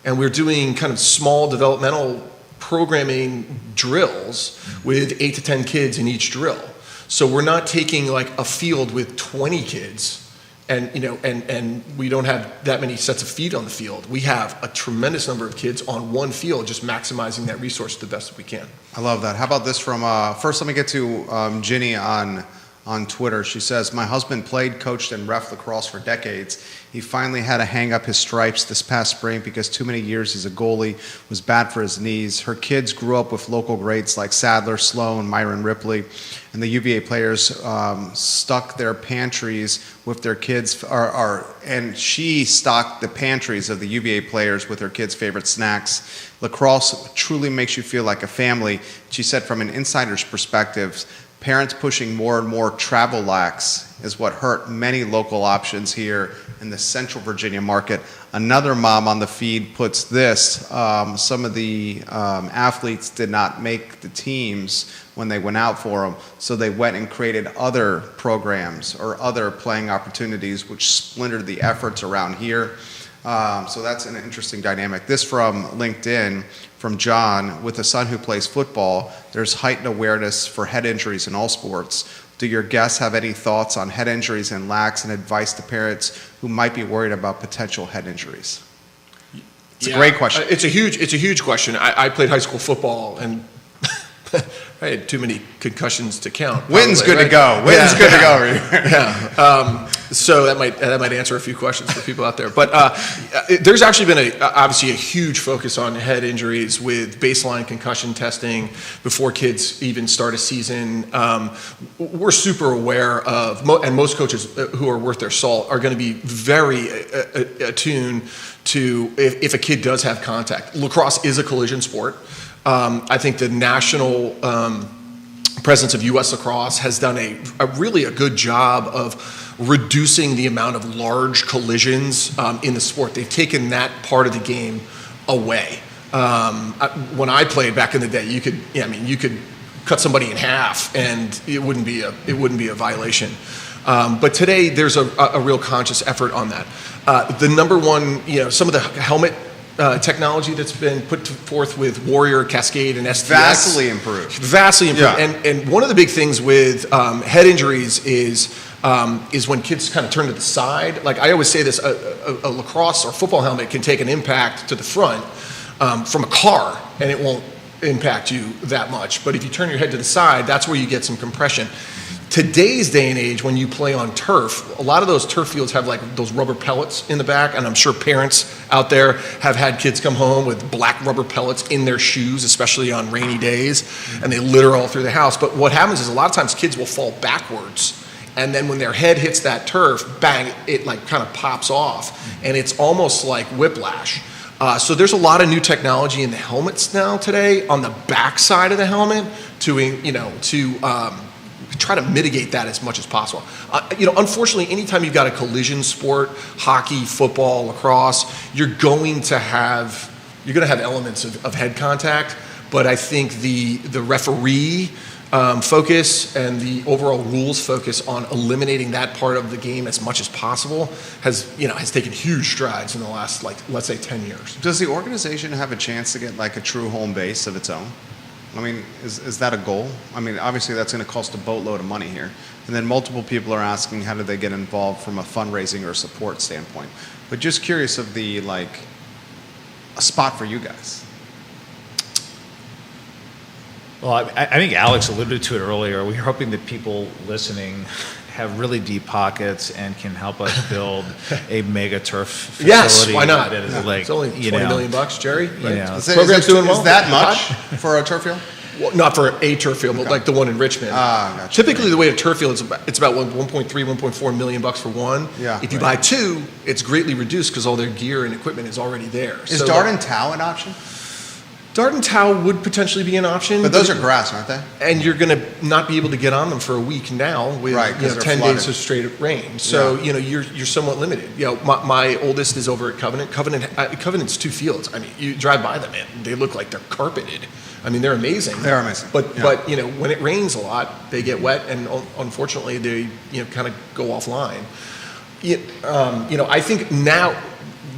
and we're doing kind of small developmental programming drills with 8 to 10 kids in each drill. So we're not taking like a field with 20 kids and we don't have that many sets of feet on the field. We have a tremendous number of kids on one field, just maximizing that resource the best that we can. I love that. How about this from, first let me get to Ginny on Twitter. She says, my husband played, coached, and ref lacrosse for decades. He finally had to hang up his stripes this past spring because too many years as a goalie was bad for his knees. Her kids grew up with local greats like Sadler, Sloan, Myron Ripley, and the UVA players stuck their pantries with their kids, and she stocked the pantries of the UVA players with her kids' favorite snacks. Lacrosse truly makes you feel like a family. She said from an insider's perspective, parents pushing more and more travel lax is what hurt many local options here in the Central Virginia market. Another mom on the feed puts this, some of the athletes did not make the teams when they went out for them, so they went and created other programs or other playing opportunities which splintered the efforts around here. So that's an interesting dynamic. This from LinkedIn, from John, with a son who plays football, there's heightened awareness for head injuries in all sports. Do your guests have any thoughts on head injuries and lax and advice to parents who might be worried about potential head injuries? It's a great question. It's a huge question. I played high school football and I had too many concussions to count. Wynn's good to go. Wynn's good to go. Yeah. So that might answer a few questions for people out there. But there's actually been obviously a huge focus on head injuries with baseline concussion testing before kids even start a season. We're super aware of, and most coaches who are worth their salt are going to be very attuned to if a kid does have contact. Lacrosse is a collision sport. I think the national presence of U.S. Lacrosse has done a really good job of reducing the amount of large collisions in the sport. They've taken that part of the game away. When I played back in the day, you could cut somebody in half and it wouldn't be a violation. But today there's a real conscious effort on that. The number one, some of the helmet technology that's been put forth with Warrior, Cascade, and STX. Vastly improved. Vastly improved. Yeah. And one of the big things with head injuries is when kids kind of turn to the side. Like I always say this, a lacrosse or football helmet can take an impact to the front from a car, and it won't impact you that much. But if you turn your head to the side, that's where you get some compression. Today's day and age, when you play on turf, a lot of those turf fields have like those rubber pellets in the back, and I'm sure parents out there have had kids come home with black rubber pellets in their shoes, especially on rainy days, and they litter all through the house. But what happens is a lot of times kids will fall backwards, and then when their head hits that turf, bang, it like kind of pops off, and it's almost like whiplash. So there's a lot of new technology in the helmets now today on the back side of the helmet to try to mitigate that as much as possible. Unfortunately, anytime you've got a collision sport, hockey, football, lacrosse, you're going to have elements of head contact. But I think the referee focus and the overall rules focus on eliminating that part of the game as much as possible has taken huge strides in the last, let's say 10 years. Does the organization have a chance to get like a true home base of its own? I mean, is that a goal? I mean, obviously that's going to cost a boatload of money here. And then multiple people are asking how do they get involved from a fundraising or support standpoint. But just curious of a spot for you guys. Well, I think Alex alluded to it earlier. We're hoping that people listening have really deep pockets and can help us build a mega turf facility. Yes, why not? That is like, it's only $20 million, Jerry. Right? Program's doing well. Is that much for a turf field? Well, not for a turf field, but like the one in Richmond. Gotcha. Typically, the way a turf field it's about 1.3, 1.4 million bucks for one. Yeah. If you buy two, it's greatly reduced because all their gear and equipment is already there. Is Dart and Tau an option? Dart and Tau would potentially be an option. But those are grass, aren't they? And you're going to not be able to get on them for a week now with 10 days of straight rain. So, you're somewhat limited. My oldest is over at Covenant. Covenant's two fields. I mean, you drive by them, and they look like they're carpeted. I mean, they're amazing. They are amazing. But when it rains a lot, they get wet, and unfortunately, they kind of go offline. I think now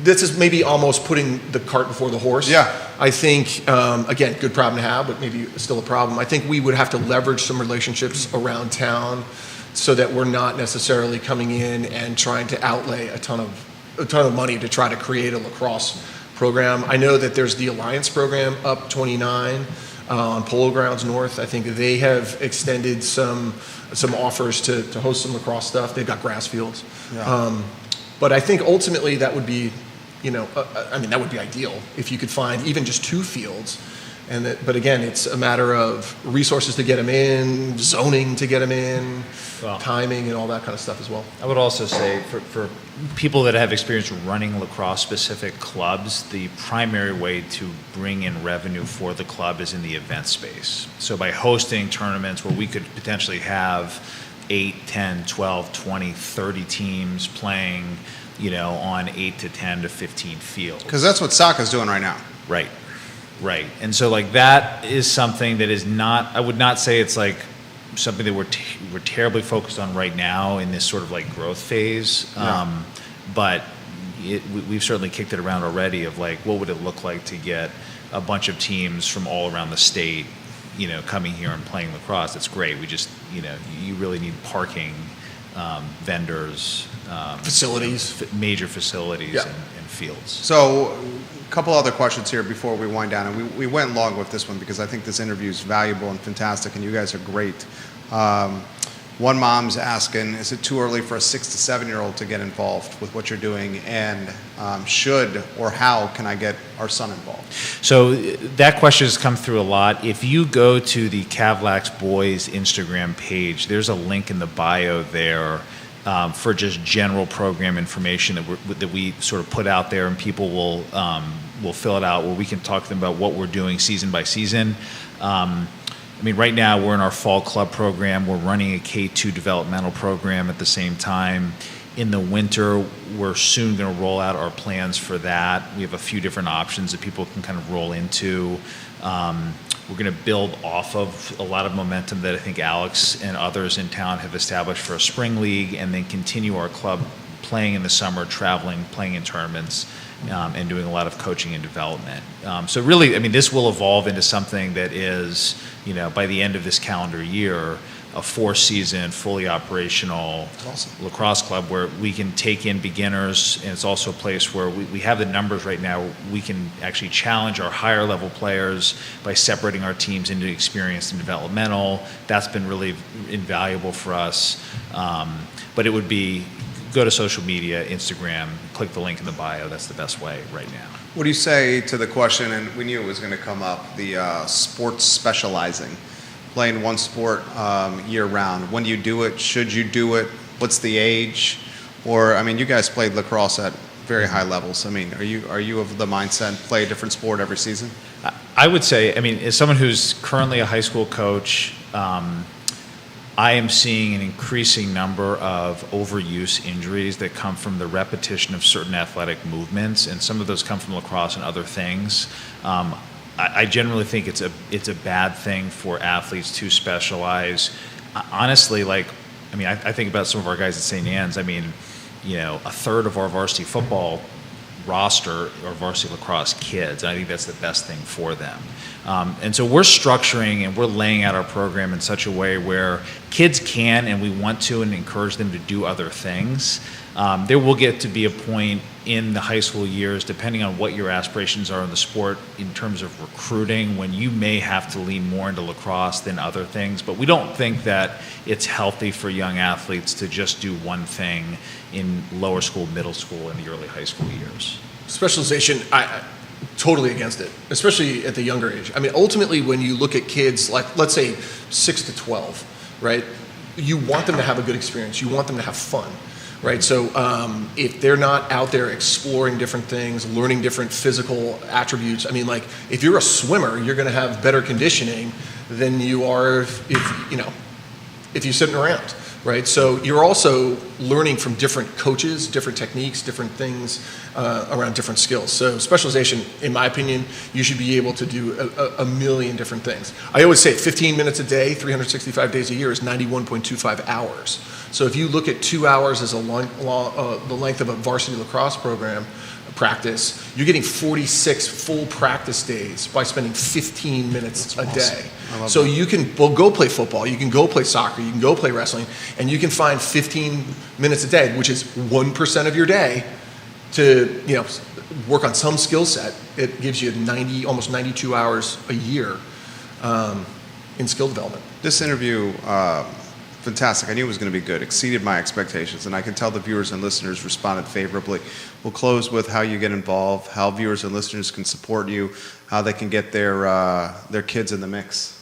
this is maybe almost putting the cart before the horse. Yeah. I think, again, good problem to have, but maybe still a problem. I think we would have to leverage some relationships around town so that we're not necessarily coming in and trying to outlay a ton of money to try to create a lacrosse program. I know that there's the Alliance program up 29 on Polo Grounds North. I think they have extended some offers to host some lacrosse stuff. They've got grass fields. Yeah. But I think ultimately that would be, that would be ideal if you could find even just two fields. But again, it's a matter of resources to get them in, zoning to get them in, timing, and all that kind of stuff as well. I would also say for people that have experience running lacrosse-specific clubs, the primary way to bring in revenue for the club is in the event space. So by hosting tournaments where we could potentially have 8, 10, 12, 20, 30 teams playing, on 8 to 10 to 15 fields. Because that's what soccer's doing right now. Right. And so that is something that is not, I would not say it's like something that we're terribly focused on right now in this sort of like growth phase. Yeah. But we've certainly kicked it around already of like, what would it look like to get a bunch of teams from all around the state, coming here and playing lacrosse. That's great. We just, you really need parking, vendors, facilities, major facilities, and fields. So a couple other questions here before we wind down. And we went long with this one because I think this interview is valuable and fantastic, and you guys are great. One mom's asking, is it too early for a 6 to 7-year-old to get involved with what you're doing? And should or how can I get our son involved? So that question has come through a lot. If you go to the Cavlax Boys Instagram page, there's a link in the bio there for just general program information that we sort of put out there, and people will fill it out where we can talk to them about what we're doing season by season. I mean, right now we're in our fall club program. We're running a K-2 developmental program at the same time. In the winter, we're soon going to roll out our plans for that. We have a few different options that people can kind of roll into. We're going to build off of a lot of momentum that I think Alex and others in town have established for a spring league, and then continue our club playing in the summer, traveling, playing in tournaments, and doing a lot of coaching and development. So really, I mean, this will evolve into something that is, by the end of this calendar year, a 4-season, fully operational lacrosse club where we can take in beginners, and it's also a place where we have the numbers right now. We can actually challenge our higher level players by separating our teams into experienced and developmental. That's been really invaluable for us. But it would be, go to social media, Instagram, click the link in the bio. That's the best way right now. What do you say to the question, and we knew it was going to come up, the sports specializing? Playing one sport year round. When do you do it? Should you do it? What's the age? Or, I mean, you guys played lacrosse at very high levels. I mean, are you of the mindset play a different sport every season? I would say, I mean, as someone who's currently a high school coach, I am seeing an increasing number of overuse injuries that come from the repetition of certain athletic movements, and some of those come from lacrosse and other things. I generally think it's a bad thing for athletes to specialize. Honestly, I think about some of our guys at St. Anne's. I mean, a third of our varsity football roster are varsity lacrosse kids, and I think that's the best thing for them. And so we're structuring and we're laying out our program in such a way where kids can, and we want to, and encourage them to do other things. There will get to be a point in the high school years, depending on what your aspirations are in the sport in terms of recruiting, when you may have to lean more into lacrosse than other things. But we don't think that it's healthy for young athletes to just do one thing in lower school, middle school, and the early high school years. Specialization, I totally against it, especially at the younger age. I mean, ultimately, when you look at kids, like, let's say 6 to 12, right? You want them to have a good experience. You want them to have fun. Right, so if they're not out there exploring different things, learning different physical attributes, I mean, like, if you're a swimmer, you're going to have better conditioning than you are if you're sitting around, right? So you're also learning from different coaches, different techniques, different things around different skills. So specialization, in my opinion, you should be able to do a million different things. I always say 15 minutes a day, 365 days a year is 91.25 hours. So if you look at 2 hours as the length of a varsity lacrosse program practice, you're getting 46 full practice days by spending 15 minutes a day. So you can go play football, you can go play soccer, you can go play wrestling, and you can find 15 minutes a day, which is 1% of your day, to work on some skill set. It gives you almost 92 hours a year in skill development. This interview, fantastic. I knew it was going to be good. Exceeded my expectations, and I can tell the viewers and listeners responded favorably. We'll close with how you get involved, how viewers and listeners can support you, how they can get their kids in the mix.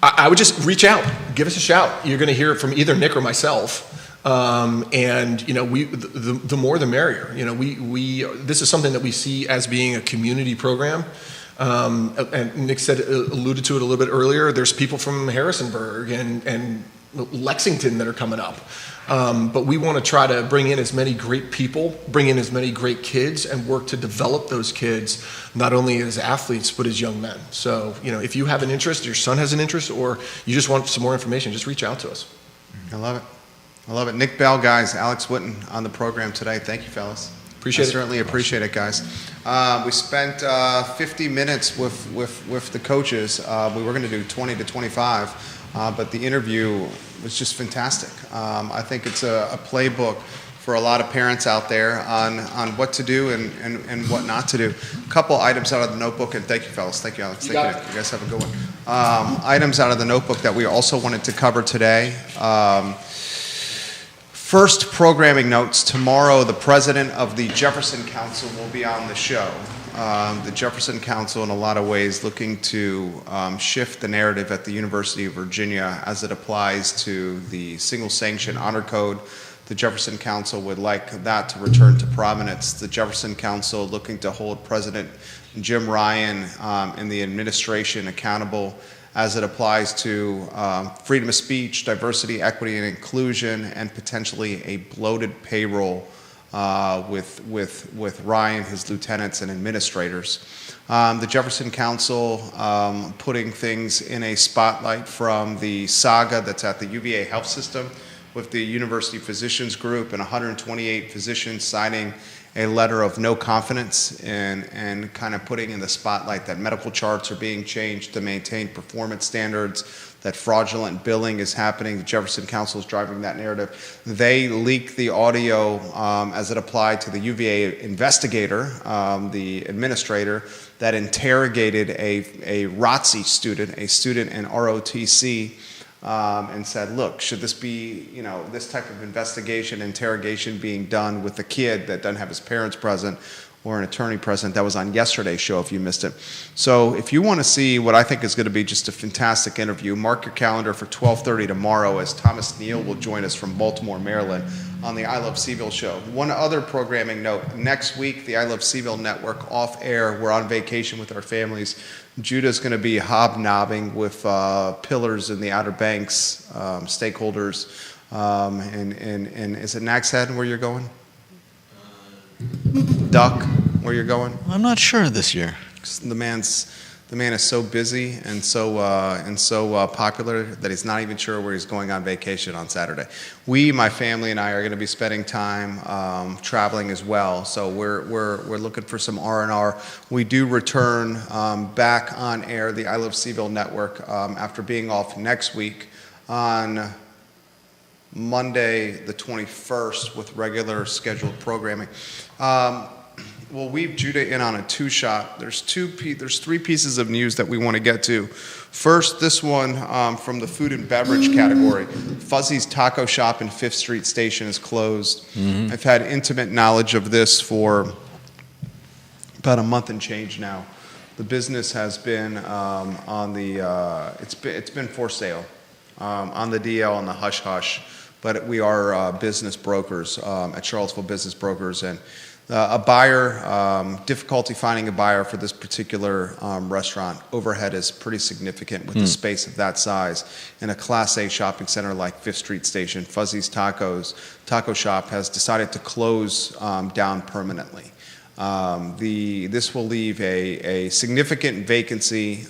I would just reach out, give us a shout. You're going to hear it from either Nick or myself, and the more the merrier. This is something that we see as being a community program. And Nick alluded to it a little bit earlier. There's people from Harrisonburg and Lexington that are coming up. But we want to try to bring in as many great people, bring in as many great kids, and work to develop those kids, not only as athletes, but as young men. So, if you have an interest, your son has an interest, or you just want some more information, just reach out to us. I love it. Nick Bell, guys, Alex Whitten on the program today. Thank you, fellas. Appreciate it. Certainly appreciate it, guys. We spent 50 minutes with the coaches. We were going to do 20 to 25, but the interview was just fantastic. I think it's a playbook for a lot of parents out there on what to do and what not to do. A couple items out of the notebook, and thank you, fellas. Thank you, Alex. Thank you, Nick. You guys have a good one. Items out of the notebook that we also wanted to cover today. First, programming notes. Tomorrow, the president of the Jefferson Council will be on the show. The Jefferson Council, in a lot of ways, looking to shift the narrative at the University of Virginia as it applies to the single sanction honor code. The Jefferson Council would like that to return to prominence. The Jefferson Council looking to hold President Jim Ryan and the administration accountable as it applies to freedom of speech, diversity, equity, and inclusion, and potentially a bloated payroll with Ryan, his lieutenants, and administrators. The Jefferson Council putting things in a spotlight from the saga that's at the UVA Health System with the University Physicians Group and 128 physicians signing a letter of no confidence and kind of putting in the spotlight that medical charts are being changed to maintain performance standards, that fraudulent billing is happening. The Jefferson Council is driving that narrative. They leaked the audio as it applied to the UVA investigator, the administrator, that interrogated a ROTC student, a student in ROTC, and said, look, should this be, this type of investigation, interrogation being done with a kid that doesn't have his parents present or an attorney present? That was on yesterday's show if you missed it. So if you want to see what I think is going to be just a fantastic interview, mark your calendar for 12:30 tomorrow as Thomas Neal will join us from Baltimore, Maryland on the I Love CVille show. One other programming note, next week, the I Love CVille network off air, we're on vacation with our families. Judah's going to be hobnobbing with pillars in the Outer Banks, stakeholders, and is it Nags Head where you're going? Duck, where you're going? I'm not sure this year. The man is so busy and so popular that he's not even sure where he's going on vacation on Saturday. We, my family and I, are going to be spending time traveling as well. So we're looking for some R&R. We do return back on air, the I Love CVille network, after being off next week on Monday the 21st with regular scheduled programming. We'll weave Judah in on a two-shot. There's three pieces of news that we want to get to. First, this one from the food and beverage category. Fuzzy's Taco Shop in 5th Street Station is closed. Mm-hmm. I've had intimate knowledge of this for about a month and change now. The business has been it's been for sale on the DL and the hush hush, but we are business brokers at Charlottesville Business Brokers, and a buyer, difficulty finding a buyer for this particular restaurant. Overhead is pretty significant with the space of that size. In a Class A shopping center like 5th Street Station, Fuzzy's Taco Shop has decided to close down permanently. This will leave a significant vacancy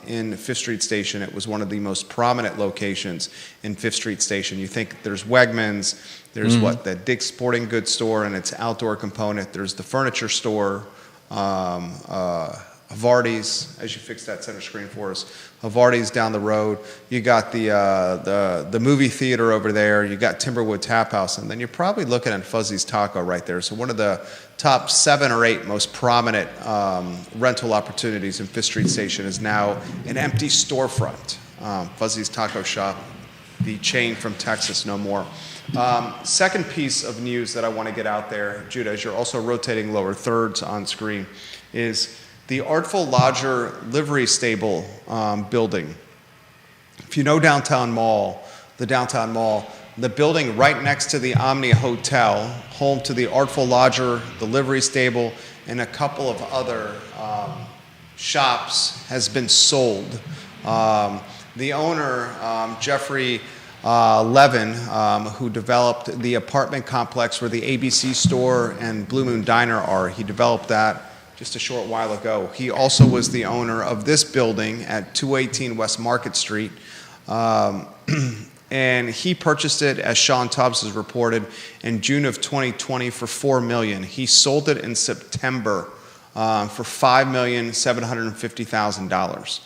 in 5th Street Station. It was one of the most prominent locations in 5th Street Station. You think there's Wegmans, there's the Dick's Sporting Goods store and its outdoor component, there's the furniture store, Havarti's, as you fix that center screen for us, Havarti's down the road. You got the movie theater over there. You got Timberwood Tap House, and then you're probably looking at Fuzzy's Taco right there. So one of the top 7 or 8 most prominent rental opportunities in 5th Street Station is now an empty storefront. Fuzzy's Taco Shop, the chain from Texas, no more. Second piece of news that I want to get out there, Judah, as you're also rotating lower thirds on screen, is the Artful Lodger livery stable building. If you know the downtown mall, the building right next to the Omnia Hotel, home to the Artful Lodger, the livery stable, and a couple of other shops, has been sold. The owner, Jeffrey Levin, who developed the apartment complex where the ABC store and Blue Moon Diner are, he developed that just a short while ago. He also was the owner of this building at 218 West Market Street. And he purchased it, as Sean Tubbs has reported, in June of 2020 for $4 million. He sold it in September for $5,750,000.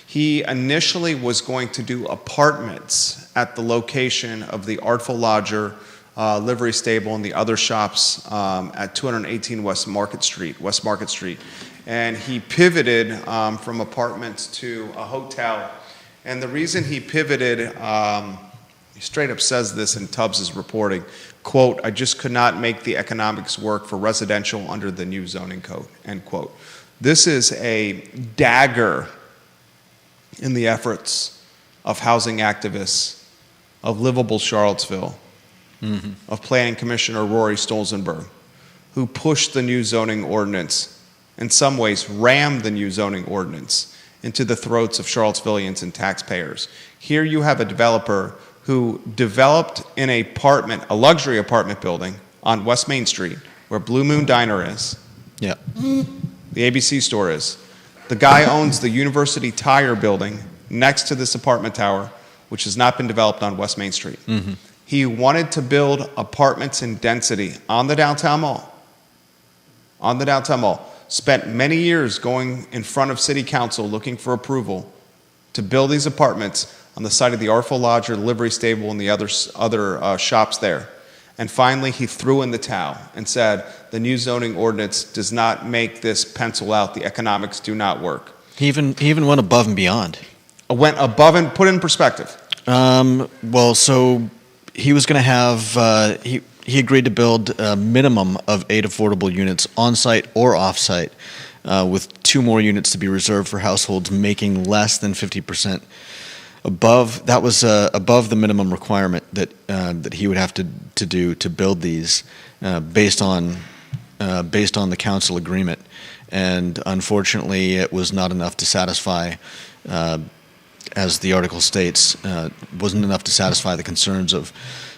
He initially was going to do apartments at the location of the Artful Lodger livery stable and the other shops at 218 West Market Street. And he pivoted from apartments to a hotel. And the reason he pivoted, he straight up says this in Tubbs' reporting, quote, "I just could not make the economics work for residential under the new zoning code," end quote. This is a dagger in the efforts of housing activists, of livable Charlottesville, of Planning Commissioner Rory Stolzenberg, who pushed the new zoning ordinance, in some ways rammed the new zoning ordinance into the throats of Charlottesvillians and taxpayers. Here you have a developer who developed an apartment, a luxury apartment building on West Main Street, where Blue Moon Diner is, Yeah. the ABC store is. The guy owns the University Tire building next to this apartment tower, which has not been developed on West Main Street. He wanted to build apartments in density on the downtown mall. On the downtown mall. Spent many years going in front of city council looking for approval to build these apartments on the site of the Artful Lodger, livery stable, and the other shops there. And finally, he threw in the towel and said, the new zoning ordinance does not make this pencil out. The economics do not work. He even went above and beyond. Went above and put in perspective. Well, so he was going to have, he agreed to build a minimum of 8 affordable units on-site or off-site, with 2 more units to be reserved for households making less than 50% above. That was above the minimum requirement that he would have to do to build these, based on the council agreement. And unfortunately, it was not enough to satisfy, as the article states, wasn't enough to satisfy the concerns of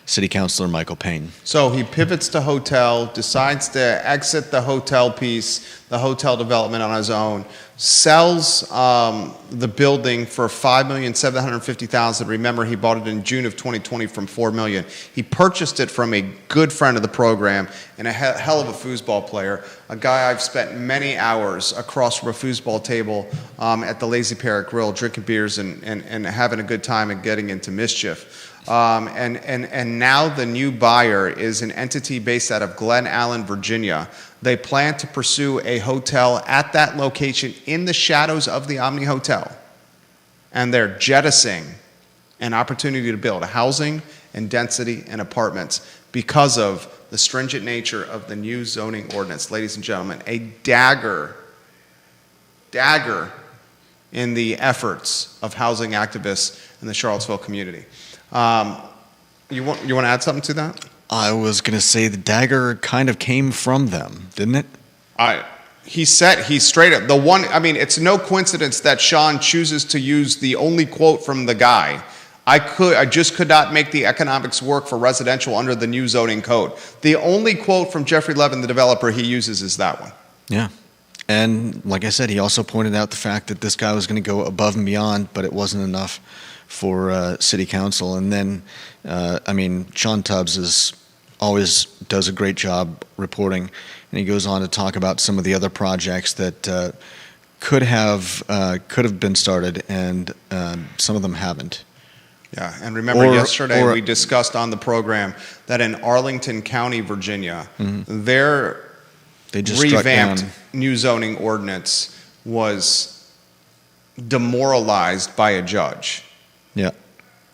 City Councilor Michael Payne. So he pivots to hotel, decides to exit the hotel piece, the hotel development on his own, sells the building for $5,750,000. Remember, he bought it in June of 2020 from $4 million. He purchased it from a good friend of the program and a hell of a foosball player, a guy I've spent many hours across from a foosball table at the Lazy Parrot Grill, drinking beers and having a good time and getting into mischief. And now the new buyer is an entity based out of Glen Allen, Virginia. They plan to pursue a hotel at that location in the shadows of the Omni Hotel. And they're jettisoning an opportunity to build housing and density and apartments because of the stringent nature of the new zoning ordinance. Ladies and gentlemen, a dagger in the efforts of housing activists in the Charlottesville community. You want to add something to that? I was going to say the dagger kind of came from them, didn't it? He straight up, the one, I mean, it's no coincidence that Sean chooses to use the only quote from the guy. I just could not make the economics work for residential under the new zoning code. The only quote from Jeffrey Levin, the developer, he uses is that one. Yeah. And like I said, he also pointed out the fact that this guy was going to go above and beyond, but it wasn't enough for City Council. And then, Sean Tubbs always does a great job reporting, and he goes on to talk about some of the other projects that could have been started, and some of them haven't. Yeah, and remember yesterday we discussed on the program that in Arlington County, Virginia, they just revamped new zoning ordinance was demoralized by a judge. Yeah.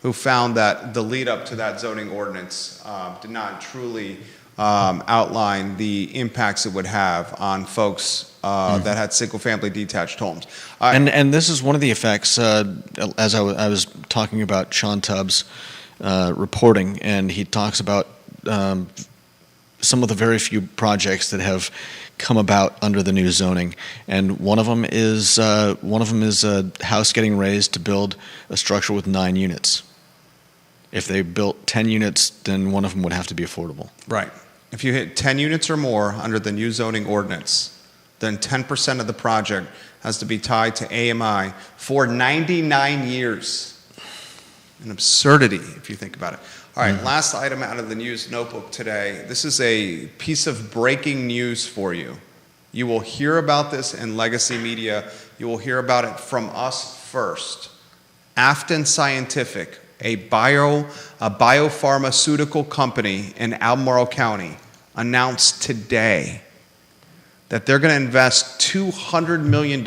Who found that the lead up to that zoning ordinance did not truly outline the impacts it would have on folks that had single-family detached homes. And this is one of the effects, as I was talking about Sean Tubbs' reporting, and he talks about some of the very few projects that have come about under the new zoning, and one of them is a house getting raised to build a structure with 9 units. If they built 10 units, then one of them would have to be affordable. Right. If you hit 10 units or more under the new zoning ordinance, then 10% of the project has to be tied to AMI for 99 years. An absurdity, if you think about it. All right, last item out of the news notebook today. This is a piece of breaking news for you. You will hear about this in legacy media. You will hear about it from us first. Afton Scientific, a biopharmaceutical company in Albemarle County, announced today that they're going to invest $200 million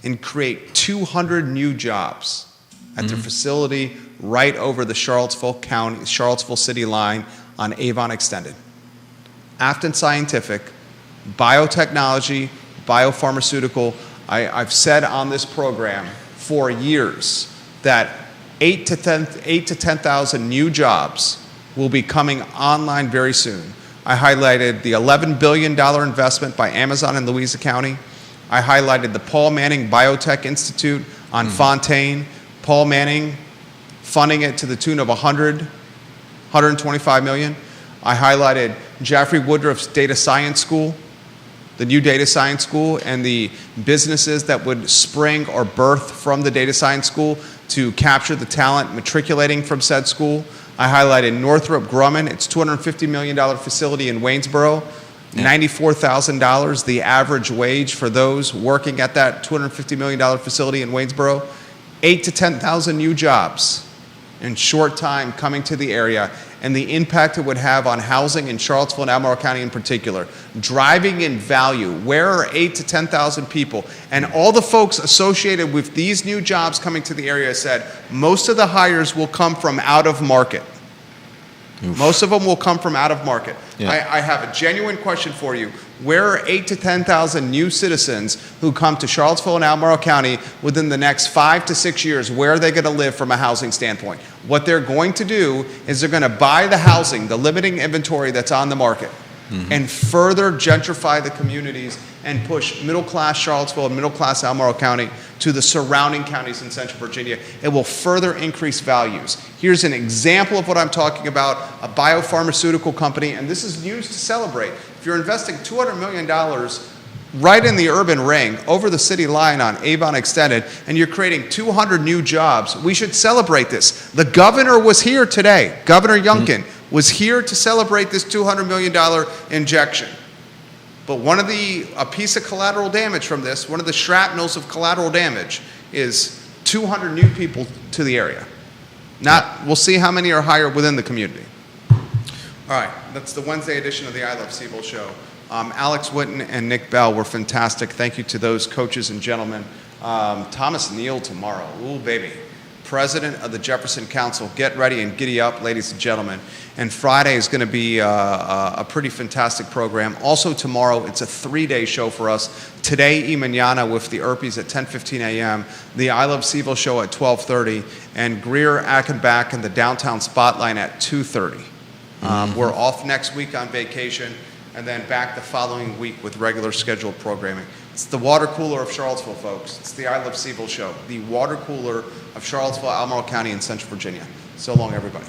and create 200 new jobs at their facility right over the Charlottesville city line on Avon Extended. Afton Scientific, biotechnology, biopharmaceutical. I've said on this program for years that 8 to 10,000 new jobs will be coming online very soon. I highlighted the $11 billion investment by Amazon in Louisa County, I highlighted the Paul Manning Biotech Institute on Fontaine. Paul Manning funding it to the tune of 125 million. I highlighted Jaffrey Woodruff's Data Science School, the new Data Science School, and the businesses that would spring or birth from the Data Science School to capture the talent matriculating from said school. I highlighted Northrop Grumman, its $250 million facility in Waynesboro, $94,000 the average wage for those working at that $250 million facility in Waynesboro. 8 to 10,000 new jobs in short time coming to the area, and the impact it would have on housing in Charlottesville and Albemarle County in particular. Driving in value, where are 8 to 10,000 people? And all the folks associated with these new jobs coming to the area said, most of the hires will come from out of market. Most of them will come from out of market. Yeah. I have a genuine question for you. Where are 8 to 10,000 new citizens who come to Charlottesville and Albemarle County within the next 5 to 6 years? Where are they going to live from a housing standpoint? What they're going to do is they're going to buy the housing, the limiting inventory that's on the market, and further gentrify the communities and push middle-class Charlottesville and middle-class Albemarle County to the surrounding counties in Central Virginia. It will further increase values. Here's an example of what I'm talking about, a biopharmaceutical company, and this is news to celebrate. If you're investing $200 million right in the urban ring, over the city line on Avon Extended, and you're creating 200 new jobs, we should celebrate this. The governor was here today. Governor Youngkin was here to celebrate this $200 million injection. But a piece of collateral damage from this, one of the shrapnels of collateral damage, is 200 new people to the area. We'll see how many are hired within the community. All right, that's the Wednesday edition of the I Love Siebel show. Alex Whitten and Nick Bell were fantastic. Thank you to those coaches and gentlemen. Thomas Neal tomorrow. Ooh, baby. President of the Jefferson Council. Get ready and giddy up, ladies and gentlemen. And Friday is going to be a pretty fantastic program. Also tomorrow, it's a 3-day show for us. Today, y mañana with the Erpies at 10:15 a.m., the I Love Siebel show at 12:30, and Greer, Achenbach, and the Downtown Spotlight at 2:30. We're off next week on vacation, and then back the following week with regular scheduled programming. It's the water cooler of Charlottesville, folks. It's the I Love Siebel show, the water cooler of Charlottesville, Albemarle County, and Central Virginia. So long, everybody.